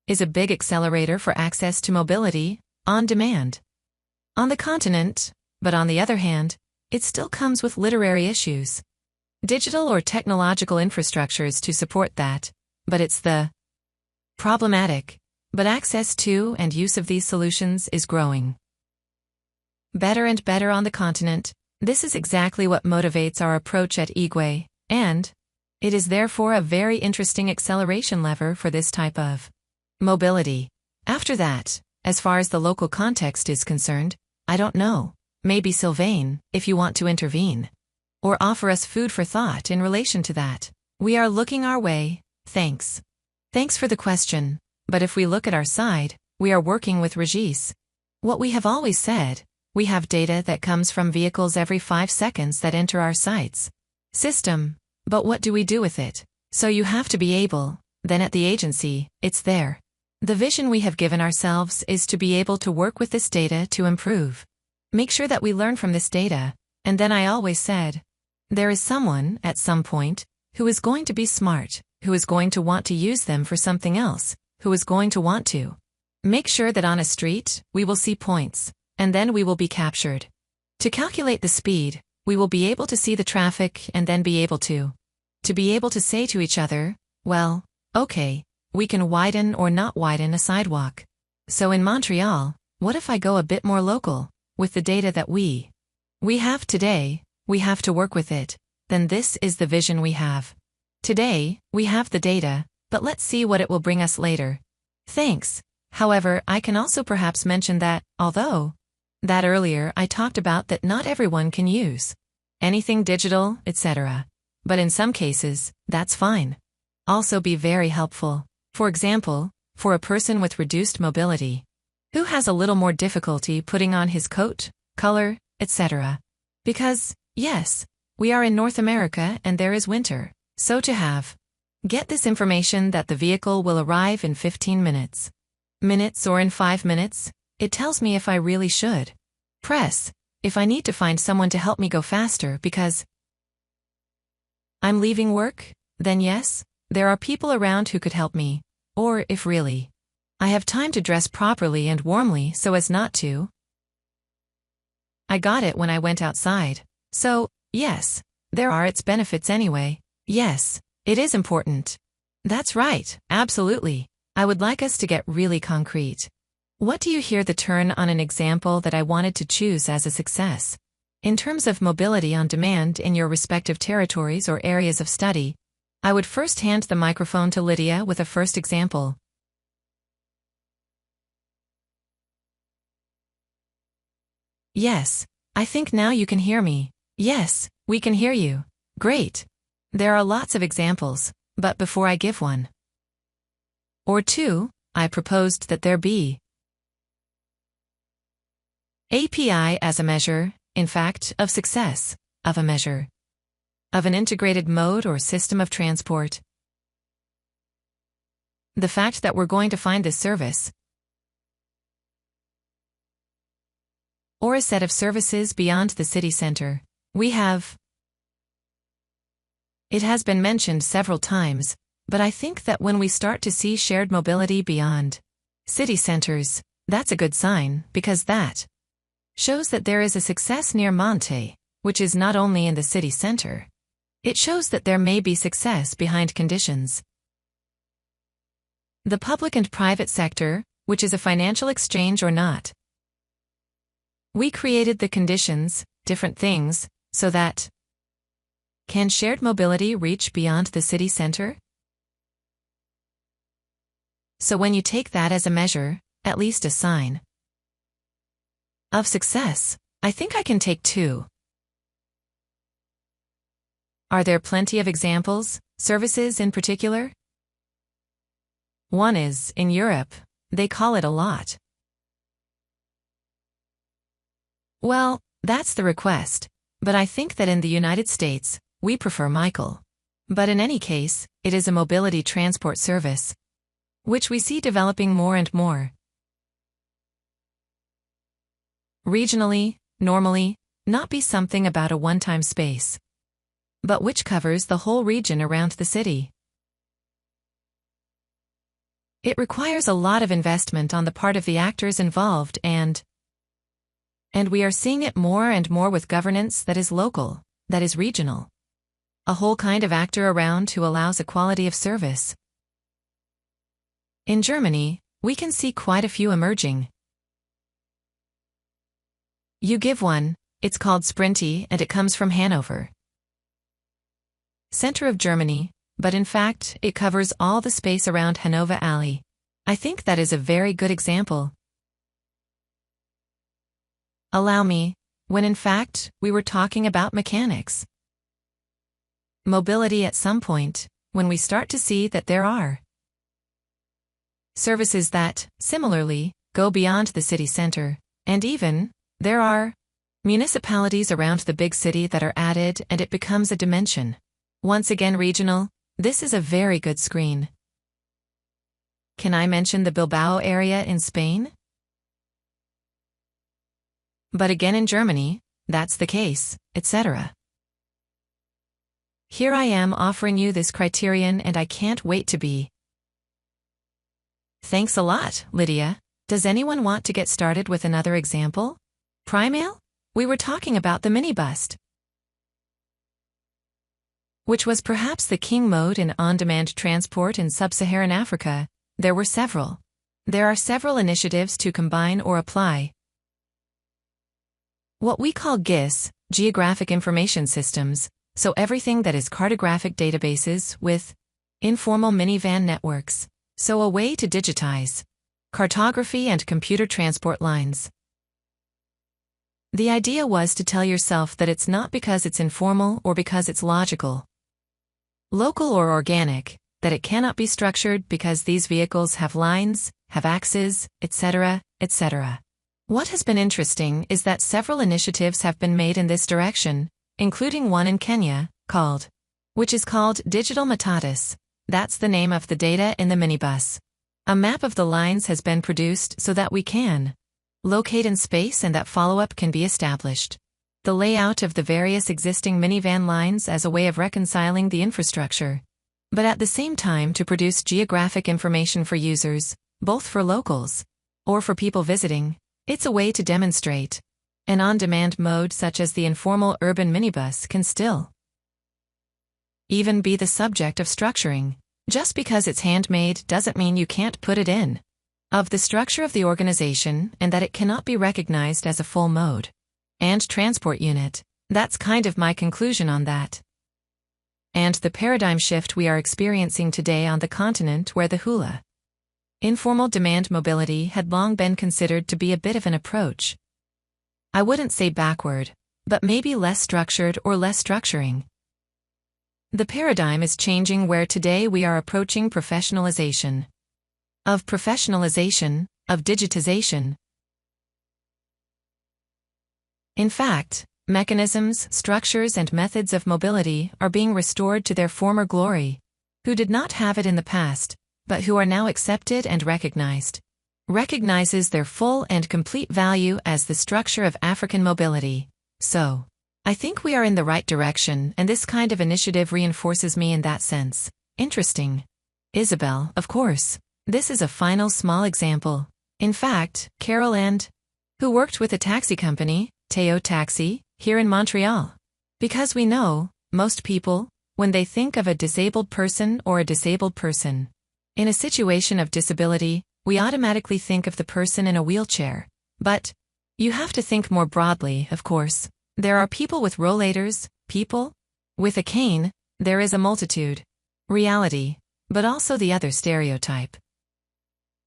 is a big accelerator for access to mobility, on demand. On the continent, but on the other hand, it still comes with literary issues. Digital or technological infrastructures to support that, but it's the problematic. But access to and use of these solutions is growing better and better on the continent. This is exactly what motivates our approach at Igwe, and it is therefore a very interesting acceleration lever for this type of mobility. After that, as far as the local context is concerned, I don't know, maybe Sylvain, if you want to intervene, or offer us food for thought in relation to that. We are looking our way, thanks. Thanks for the question, but if we look at our side, we are working with Regis. What we have always said, we have data that comes from vehicles every 5 seconds that enter our sites system, but what do we do with it? So you have to be able, then at the agency, it's there. The vision we have given ourselves is to be able to work with this data to improve. Make sure that we learn from this data, and then I always said, there is someone, at some point, who is going to be smart, who is going to want to use them for something else, who is going to want to make sure that on a street, we will see points, and then we will be captured. To calculate the speed, we will be able to see the traffic and then be able to be able to say to each other, well, okay, we can widen or not widen a sidewalk. So in Montreal, what if I go a bit more local, with the data that we have today, we have to work with it, then this is the vision we have. Today, we have the data, but let's see what it will bring us later. Thanks. However, I can also perhaps mention that, although that earlier I talked about that not everyone can use anything digital, etc. But in some cases, that's fine. Also be very helpful. For example, for a person with reduced mobility, who has a little more difficulty putting on his coat, color, etc. Because, yes, we are in North America and there is winter, so to get this information that the vehicle will arrive in 15 minutes or in 5 minutes, it tells me if I really should press, if I need to find someone to help me go faster because I'm leaving work, then yes, there are people around who could help me, or if really I have time to dress properly and warmly so as not to. I got it when I went outside. So, yes, there are its benefits anyway. Yes, it is important. That's right, absolutely. I would like us to get really concrete. What do you hear the turn on an example that I wanted to choose as a success? In terms of mobility on demand in your respective territories or areas of study, I would first hand the microphone to Lydia with a first example. Yes, I think now you can hear me. Yes, we can hear you. Great. There are lots of examples, but before I give one or two, I proposed that there be API as a measure, in fact, of success, of a measure, of an integrated mode or system of transport. The fact that we're going to find this service or a set of services beyond the city center. It has been mentioned several times, but I think that when we start to see shared mobility beyond city centers, that's a good sign, because that shows that there is a success near Monte, which is not only in the city center. It shows that there may be success behind conditions. The public and private sector, which is a financial exchange or not. We created the conditions, different things, so that can shared mobility reach beyond the city center? So when you take that as a measure, at least a sign of success, I think I can take 2. Are there plenty of examples, services in particular? One is, in Europe, they call it a lot. Well, that's the request, but I think that in the United States, we prefer Michael. But in any case, it is a mobility transport service, which we see developing more and more. Regionally, normally, not be something about a one-time space, but which covers the whole region around the city. It requires a lot of investment on the part of the actors involved, and we are seeing it more and more with governance that is local, that is regional. A whole kind of actor around who allows a quality of service. In Germany, we can see quite a few emerging. You give one, it's called Sprinty, and it comes from Hanover, center of Germany, but in fact, it covers all the space around Hanover Alley. I think that is a very good example. Allow me, when in fact, we were talking about mechanics. Mobility at some point, when we start to see that there are services that, similarly, go beyond the city center, and even, there are municipalities around the big city that are added, and it becomes a dimension. Once again regional, this is a very good screen. Can I mention the Bilbao area in Spain? But again in Germany, that's the case, etc. Here I am offering you this criterion, and I can't wait to be. Thanks a lot, Lydia. Does anyone want to get started with another example? Primail? We were talking about the minibus, which was perhaps the king mode in on-demand transport in sub-Saharan Africa. There were several. There are several initiatives to combine or apply what we call GIS, Geographic Information Systems, so everything that is cartographic databases with informal minivan networks, so a way to digitize cartography and computer transport lines. The idea was to tell yourself that it's not because it's informal or because it's logical, local or organic, that it cannot be structured because these vehicles have lines, have axes, etc., etc. What has been interesting is that several initiatives have been made in this direction, including one in Kenya, which is called Digital Matatus. That's the name of the data in the minibus. A map of the lines has been produced so that we can locate in space and that follow-up can be established. The layout of the various existing minivan lines as a way of reconciling the infrastructure, but at the same time to produce geographic information for users, both for locals or for people visiting. It's a way to demonstrate an on-demand mode such as the informal urban minibus can still even be the subject of structuring. Just because it's handmade doesn't mean you can't put it in of the structure of the organization and that it cannot be recognized as a full mode and transport unit. That's kind of my conclusion on that. And the paradigm shift we are experiencing today on the continent, where the hula informal demand mobility had long been considered to be a bit of an approach. I wouldn't say backward, but maybe less structured or less structuring. The paradigm is changing, where today we are approaching professionalization, of digitization. In fact, mechanisms, structures, and methods of mobility are being restored to their former glory. Who did not have it in the past, but who are now accepted and recognized. Recognizes their full and complete value as the structure of African mobility. So, I think we are in the right direction, and this kind of initiative reinforces me in that sense. Interesting. Isabel, of course. This is a final small example. In fact, Carol and who worked with a taxi company, Teo Taxi, here in Montreal. Because we know, most people, when they think of a disabled person or a disabled person in a situation of disability, we automatically think of the person in a wheelchair. But you have to think more broadly, of course. There are people with rollators, people with a cane, there is a multitude. Reality, but also the other stereotype.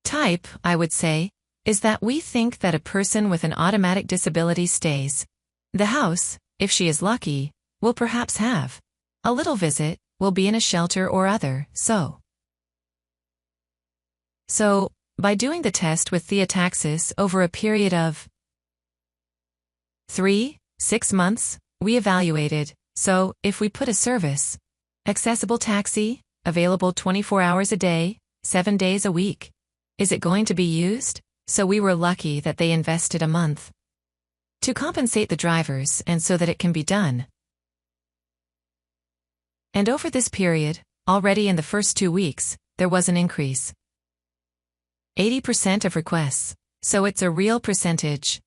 Type, I would say, is that we think that a person with an automatic disability stays. The house, if she is lucky, will perhaps have a little visit, will be in a shelter or other, so, by doing the test with Theotaxis over a period of 3-6 months, we evaluated, so, if we put a service, accessible taxi, available 24 hours a day, 7 days a week, is it going to be used? So we were lucky that they invested a month to compensate the drivers and so that it can be done. And over this period, already in the first 2 weeks, there was an increase. 80% of requests, so it's a real percentage.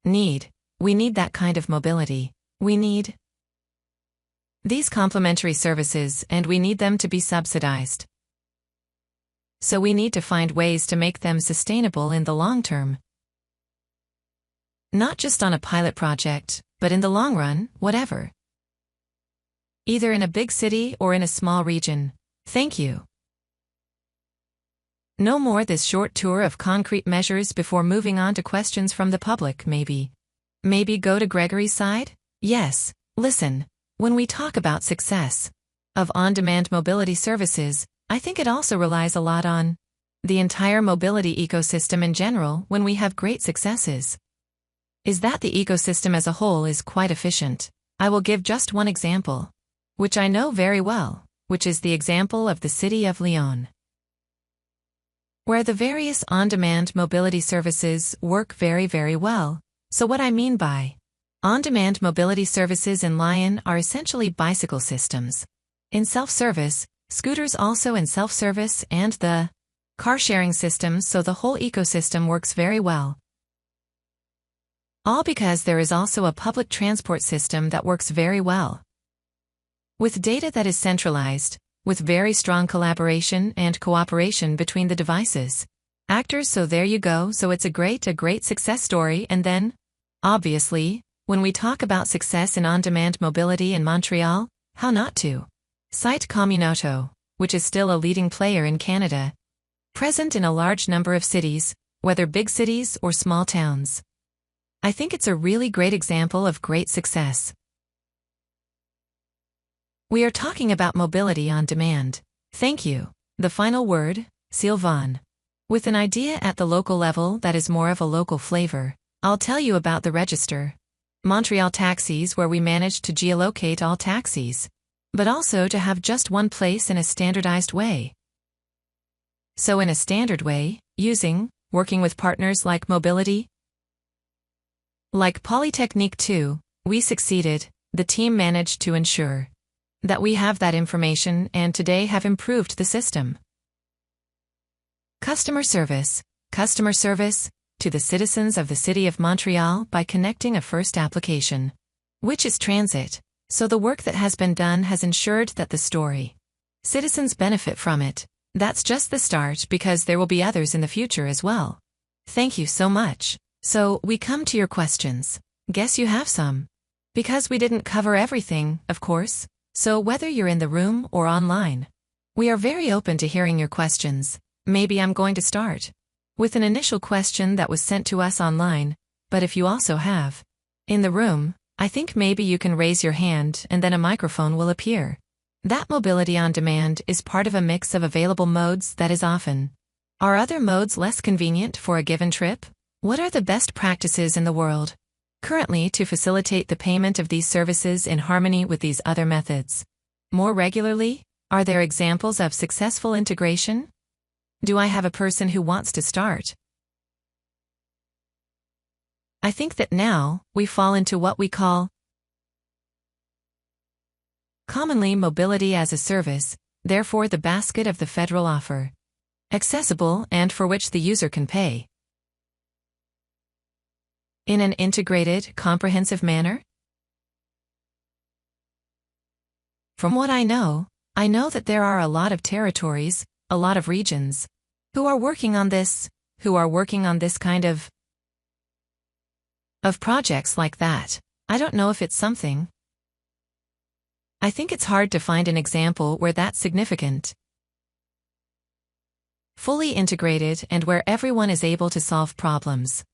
We need that kind of mobility. We need these complementary services, and we need them to be subsidized. So we need to find ways to make them sustainable in the long term. Not just on a pilot project, but in the long run, whatever. Either in a big city or in a small region. Thank you. No more this short tour of concrete measures before moving on to questions from the public, maybe. Maybe go to Gregory's side? Yes, listen, when we talk about success of on-demand mobility services, I think it also relies a lot on the entire mobility ecosystem in general when we have great successes. Is that the ecosystem as a whole is quite efficient. I will give just one example, which I know very well, which is the example of the city of Lyon, where the various on-demand mobility services work very, very well. So what I mean by on-demand mobility services in Lyon are essentially bicycle systems. In self-service, scooters also in self-service and the car-sharing systems, so the whole ecosystem works very well. All because there is also a public transport system that works very well. With data that is centralized, with very strong collaboration and cooperation between the devices. Actors, so there you go, so it's a great success story. And then, obviously, when we talk about success in on-demand mobility in Montreal, how not to cite Communauto, which is still a leading player in Canada, present in a large number of cities, whether big cities or small towns. I think it's a really great example of great success. We are talking about mobility on demand. Thank you. The final word, Sylvain. With an idea at the local level that is more of a local flavor, I'll tell you about the register. Montreal Taxis, where we managed to geolocate all taxis, but also to have just one place in a standardized way. So in a standard way, working with partners like Mobility, like Polytechnique too, we succeeded, the team managed to ensure that we have that information and today have improved the system. Customer service to the citizens of the City of Montreal by connecting a first application, which is transit. So the work that has been done has ensured that the citizens benefit from it. That's just the start because there will be others in the future as well. Thank you so much. So we come to your questions. Guess you have some. Because we didn't cover everything, of course. So whether you're in the room or online, we are very open to hearing your questions. Maybe I'm going to start with an initial question that was sent to us online, but if you also have in the room, I think maybe you can raise your hand and then a microphone will appear. That mobility on demand is part of a mix of available modes that is often. Are other modes less convenient for a given trip? What are the best practices in the world currently to facilitate the payment of these services in harmony with these other methods? More regularly, Are there examples of successful integration? Do I have a person who wants to start? I think that now, we fall into what we call commonly mobility as a service, therefore the basket of the federal offer. Accessible and for which the user can pay. In an integrated, comprehensive manner? From what I know that there are a lot of territories, a lot of regions, who are working on this kind of projects like that. I don't know if it's something. I think it's hard to find an example where that's significant. Fully integrated and where everyone is able to solve problems.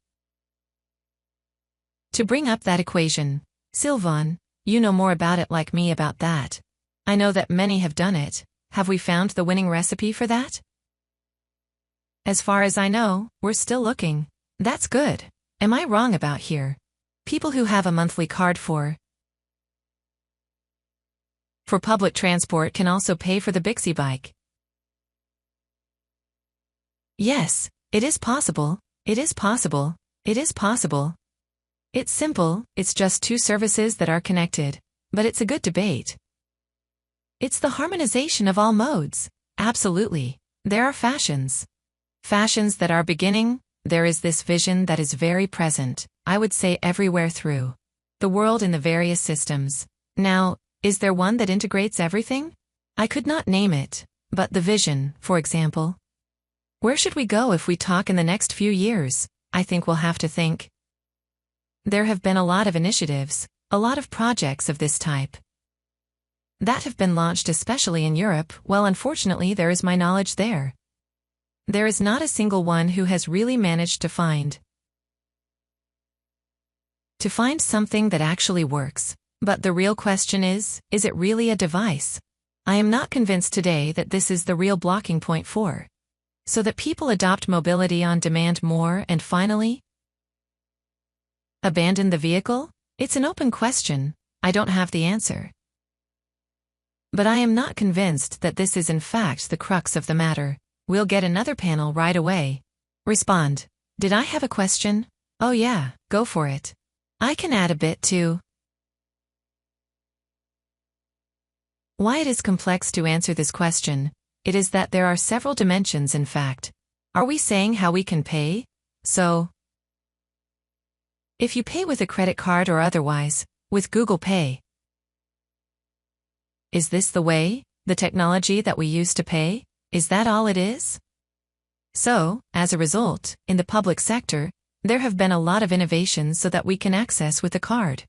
To bring up that equation, Sylvan, you know more about it like me about that. I know that many have done it. Have we found the winning recipe for that? As far as I know, we're still looking. That's good. Am I wrong about here? People who have a monthly card for public transport can also pay for the Bixi bike. Yes, it is possible. It is possible. It is possible. It's simple, it's just two services that are connected. But it's a good debate. It's the harmonization of all modes. Absolutely. There are fashions. Fashions that are beginning. There is this vision that is very present, I would say everywhere through the world in the various systems. Now, is there one that integrates everything? I could not name it, but the vision, for example. Where should we go if we talk in the next few years? I think we'll have to think. There have been a lot of initiatives, a lot of projects of this type that have been launched especially in Europe. Well, unfortunately there is my knowledge there. There is not a single one who has really managed to find something that actually works. But the real question is it really a device? I am not convinced today that this is the real blocking point for so that people adopt mobility on demand more and finally abandon the vehicle? It's an open question. I don't have the answer. But I am not convinced that this is in fact the crux of the matter. We'll get another panel right away. Respond. Did I have a question? Oh yeah, go for it. I can add a bit too. Why it is complex to answer this question, it is that there are several dimensions in fact. Are we saying how we can pay? So, if you pay with a credit card or otherwise, with Google Pay, is this the way, the technology that we use to pay? Is that all it is? So, as a result, in the public sector, there have been a lot of innovations so that we can access with a card.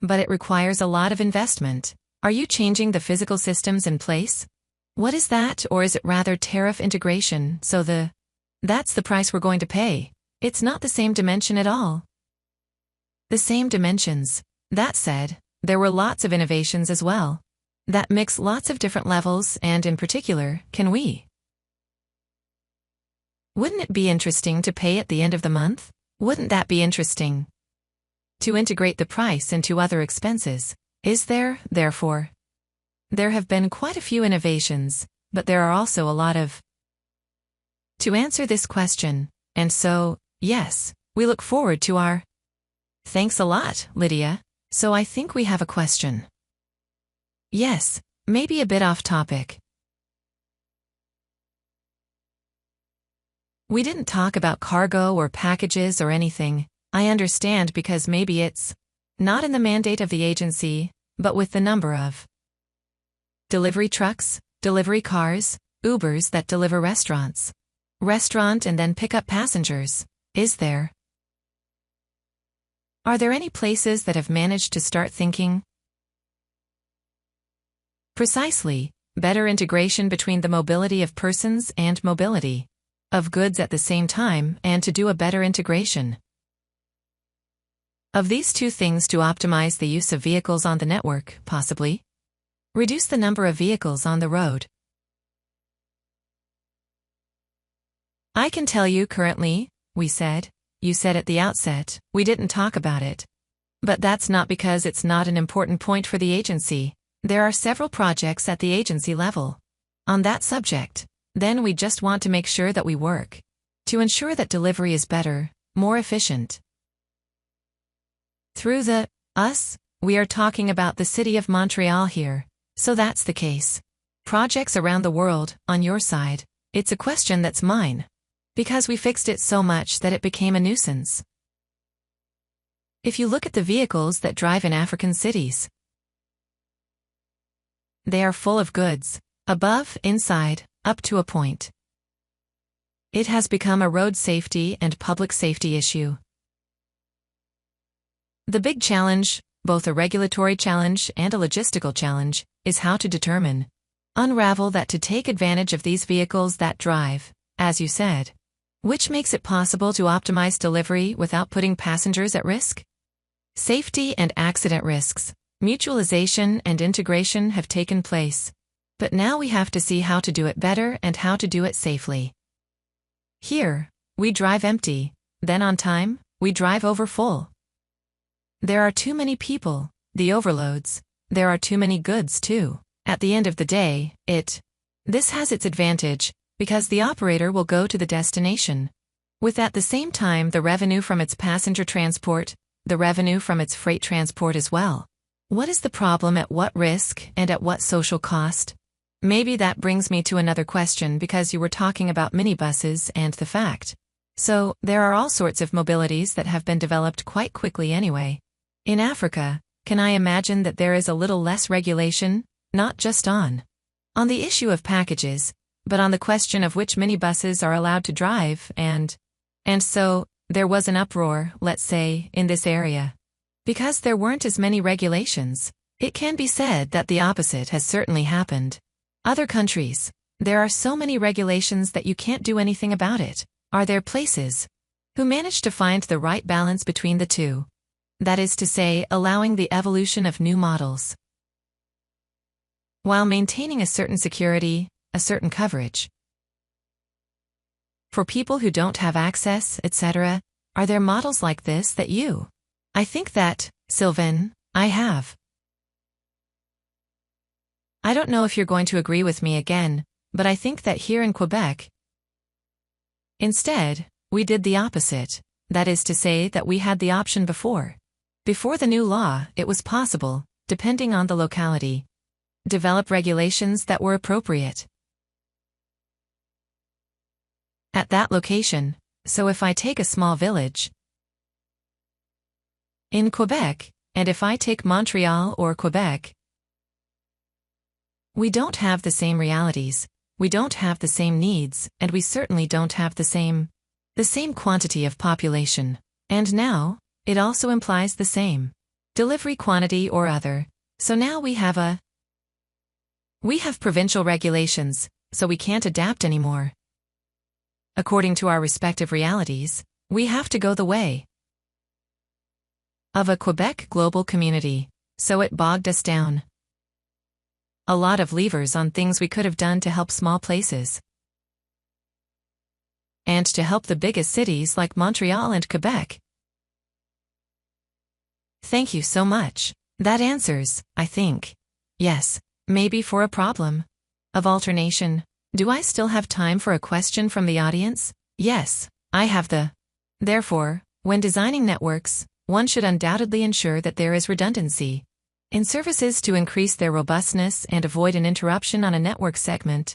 But it requires a lot of investment. Are you changing the physical systems in place? What is that, or is it rather tariff integration, so that's the price we're going to pay? It's not the same dimension at all. The same dimensions. That said, there were lots of innovations as well that mix lots of different levels, and in particular, wouldn't it be interesting to pay at the end of the month? Wouldn't that be interesting? To integrate the price into other expenses. Is there, therefore? There have been quite a few innovations, but there are also a lot of to answer this question, and so, yes, we look forward to our Thanks a lot, Lydia. So I think we have a question. Yes, maybe a bit off topic. We didn't talk about cargo or packages or anything. I understand because maybe it's not in the mandate of the agency, but with the number of delivery trucks, delivery cars, Ubers that deliver restaurant and then pick up passengers. Is there? Are there any places that have managed to start thinking? Precisely, better integration between the mobility of persons and mobility of goods at the same time, and to do a better integration of these two things to optimize the use of vehicles on the network, possibly reduce the number of vehicles on the road. I can tell you currently, you said at the outset, we didn't talk about it. But that's not because it's not an important point for the agency. There are several projects at the agency level On that subject, then we just want to make sure that we work to ensure that delivery is better, more efficient. Through the us, we are talking about the city of Montreal here, so that's the case. Projects around the world, on your side, it's a question that's mine. Because we fixed it so much that it became a nuisance. If you look at the vehicles that drive in African cities, they are full of goods, above, inside, up to a point. It has become a road safety and public safety issue. The big challenge, both a regulatory challenge and a logistical challenge, is how to unravel that to take advantage of these vehicles that drive, as you said, which makes it possible to optimize delivery without putting passengers at risk. Safety and accident risks, mutualization and integration have taken place. But now we have to see how to do it better and how to do it safely. Here, we drive empty, then on time, we drive over full. There are too many people, the overloads, there are too many goods too. At the end of the day, this has its advantage, because the operator will go to the destination, with at the same time the revenue from its passenger transport, the revenue from its freight transport as well. What is the problem, at what risk, and at what social cost? Maybe that brings me to another question, because you were talking about minibuses and the fact. So, there are all sorts of mobilities that have been developed quite quickly anyway. In Africa, can I imagine that there is a little less regulation, not just on the issue of packages, but on the question of which minibuses are allowed to drive, and so, there was an uproar, let's say, in this area. Because there weren't as many regulations, it can be said that the opposite has certainly happened. Other countries, there are so many regulations that you can't do anything about it. Are there places who manage to find the right balance between the two? That is to say, allowing the evolution of new models, while maintaining a certain security, a certain coverage. For people who don't have access, etc., are there models like this that you? I think that, Sylvain, I have. I don't know if you're going to agree with me again, but I think that here in Quebec, instead, we did the opposite. That is to say that we had the option before. Before the new law, it was possible, depending on the locality, develop regulations that were appropriate at that location. So if I take a small village in Quebec, and if I take Montreal or Quebec, we don't have the same realities, we don't have the same needs, and we certainly don't have the same quantity of population. And now, it also implies the same delivery quantity or other. So now we have provincial regulations, so we can't adapt anymore. According to our respective realities, we have to go the way of a Quebec global community, so it bogged us down. A lot of levers on things we could have done to help small places, and to help the biggest cities like Montreal and Quebec. Thank you so much. That answers, I think. Yes, maybe for a problem of alternation. Do I still have time for a question from the audience? Yes, I have the. Therefore, when designing networks, one should undoubtedly ensure that there is redundancy in services to increase their robustness and avoid an interruption on a network segment.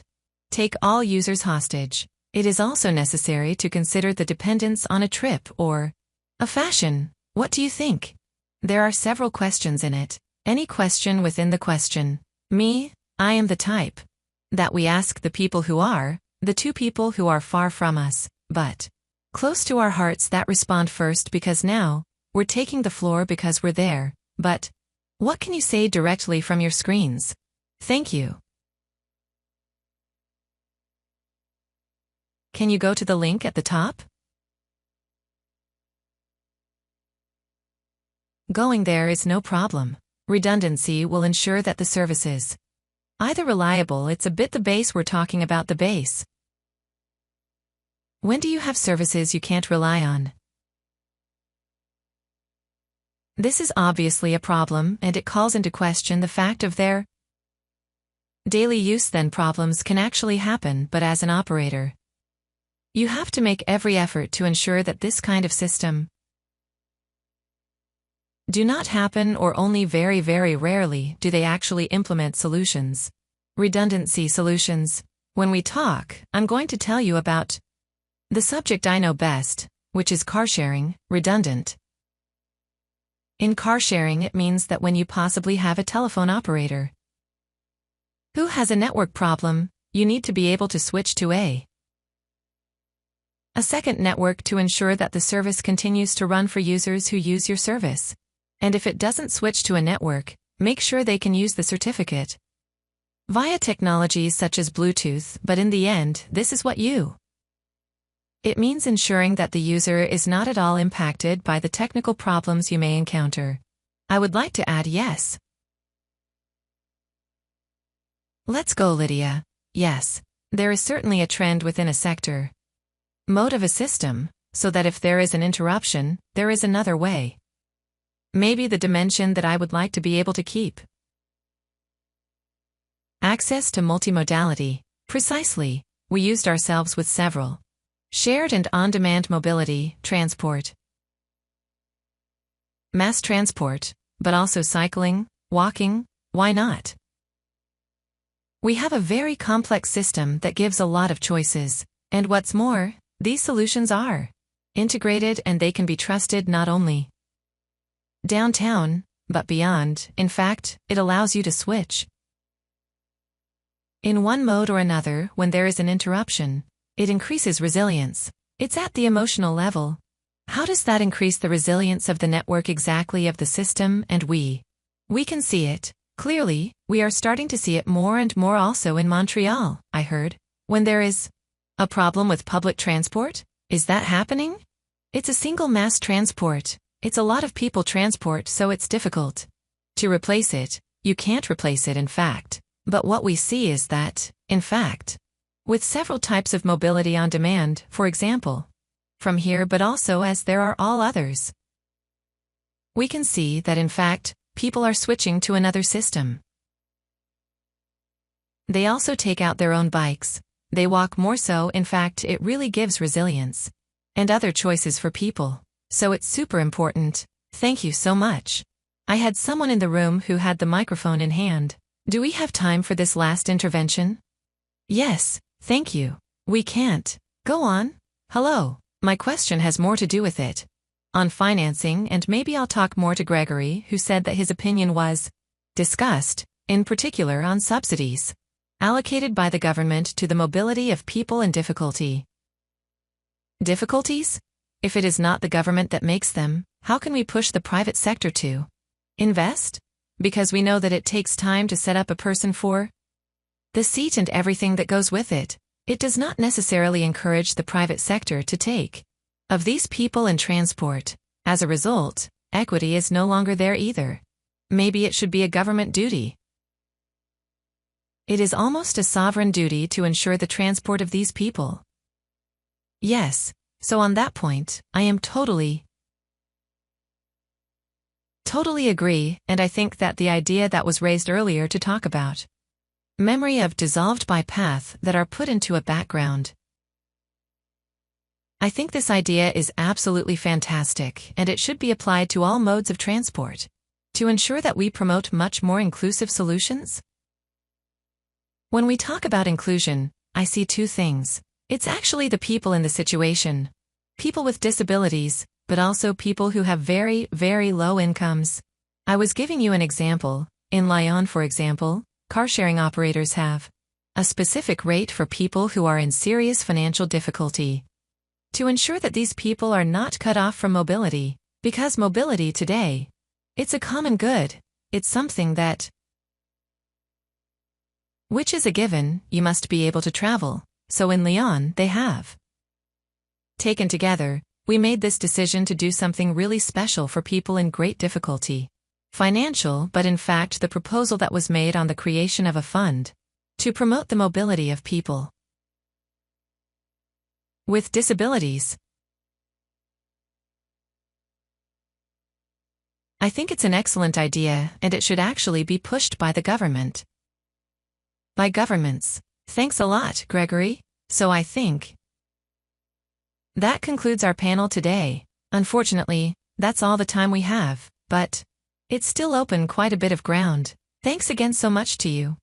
Take all users hostage. It is also necessary to consider the dependence on a trip or a fashion. What do you think? There are several questions in it. Any question within the question. Me, I am the type that we ask the people who are, the two people who are far from us, but close to our hearts, that respond first, because now, we're taking the floor because we're there. But what can you say directly from your screens? Thank you. Can you go to the link at the top? Going there is no problem. Redundancy will ensure that the service is either reliable. It's a bit the base we're talking about, the base. When do you have services you can't rely on? This is obviously a problem, and it calls into question the fact of their Daily use then problems can actually happen, but as an operator, you have to make every effort to ensure that this kind of system do not happen, or only very, very rarely do they actually implement solutions. Redundancy solutions. When we talk, I'm going to tell you about the subject I know best, which is car sharing, redundant. In car sharing, it means that when you possibly have a telephone operator who has a network problem, you need to be able to switch to a second network to ensure that the service continues to run for users who use your service. And if it doesn't switch to a network, make sure they can use the certificate via technologies such as Bluetooth, but in the end, this is what it means ensuring that the user is not at all impacted by the technical problems you may encounter. I would like to add yes. Let's go, Lydia. Yes, there is certainly a trend within a sector mode of a system, so that if there is an interruption, there is another way. Maybe the dimension that I would like to be able to keep. Access to multimodality. Precisely, we used ourselves with several shared and on-demand mobility, transport, mass transport, but also cycling, walking, why not? We have a very complex system that gives a lot of choices, and what's more, these solutions are integrated and they can be trusted not only downtown, but beyond. In fact, it allows you to switch in one mode or another when there is an interruption. It increases resilience. It's at the emotional level. How does that increase the resilience of the network exactly, of the system? And we can see it. Clearly, we are starting to see it more and more also in Montreal, I heard. When there is a problem with public transport? Is that happening? It's a single mass transport. It's a lot of people transport, so it's difficult to replace it. You can't replace it, in fact. But what we see is that, in fact, with several types of mobility on demand, for example, from here, but also as there are all others, we can see that in fact, people are switching to another system. They also take out their own bikes. They walk more, so in fact it really gives resilience and other choices for people. So it's super important. Thank you so much. I had someone in the room who had the microphone in hand. Do we have time for this last intervention? Yes, thank you. We can't. Go on. Hello. My question has more to do with it. On financing, and maybe I'll talk more to Gregory, who said that his opinion was discussed, in particular on subsidies allocated by the government to the mobility of people in difficulty. Difficulties? If it is not the government that makes them, how can we push the private sector to invest? Because we know that it takes time to set up a person for the seat and everything that goes with it. It does not necessarily encourage the private sector to take of these people in transport. As a result, equity is no longer there either. Maybe it should be a government duty. It is almost a sovereign duty to ensure the transport of these people. Yes, so on that point, I am totally agree, and I think that the idea that was raised earlier to talk about memory of dissolved by path that are put into a background. I think this idea is absolutely fantastic, and it should be applied to all modes of transport to ensure that we promote much more inclusive solutions. When we talk about inclusion, I see two things. It's actually the people in the situation, people with disabilities, but also people who have very, very low incomes. I was giving you an example. In Lyon, for example, car-sharing operators have a specific rate for people who are in serious financial difficulty to ensure that these people are not cut off from mobility, because mobility today, it's a common good. It's something that, which is a given, you must be able to travel. So in Lyon, they have taken together, we made this decision to do something really special for people in great difficulty. Financial, but in fact the proposal that was made on the creation of a fund to promote the mobility of people with disabilities. I think it's an excellent idea, and it should actually be pushed by the government. by governments. Thanks a lot, Gregory. So I think that concludes our panel today. Unfortunately, that's all the time we have, but it's still open quite a bit of ground. Thanks again so much to you.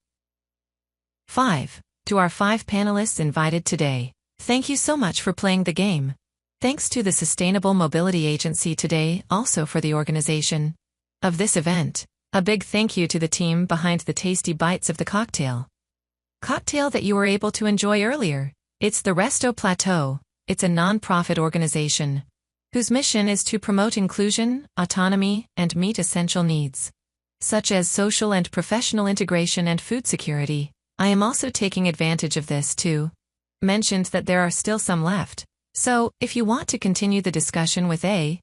5. To our 5 panelists invited today. Thank you so much for playing the game. Thanks to the Sustainable Mobility Agency today also for the organization of this event. A big thank you to the team behind the tasty bites of the cocktail that you were able to enjoy earlier. It's the Resto Plateau. It's a non-profit organization whose mission is to promote inclusion, autonomy, and meet essential needs, such as social and professional integration and food security. I am also taking advantage of this to mention that there are still some left. So, if you want to continue the discussion with A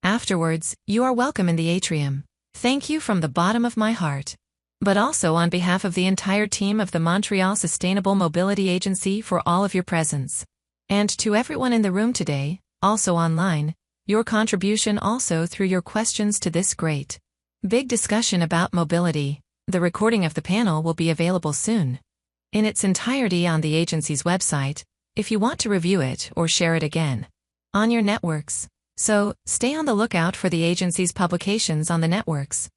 afterwards, you are welcome in the atrium. Thank you from the bottom of my heart, but also on behalf of the entire team of the Montreal Sustainable Mobility Agency for all of your presence. And to everyone in the room today, also online, your contribution also through your questions to this great big discussion about mobility. The recording of the panel will be available soon in its entirety on the agency's website, if you want to review it or share it again on your networks. So, stay on the lookout for the agency's publications on the networks,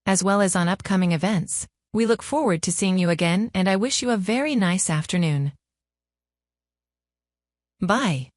as well as on upcoming events. We look forward to seeing you again, and I wish you a very nice afternoon. Bye.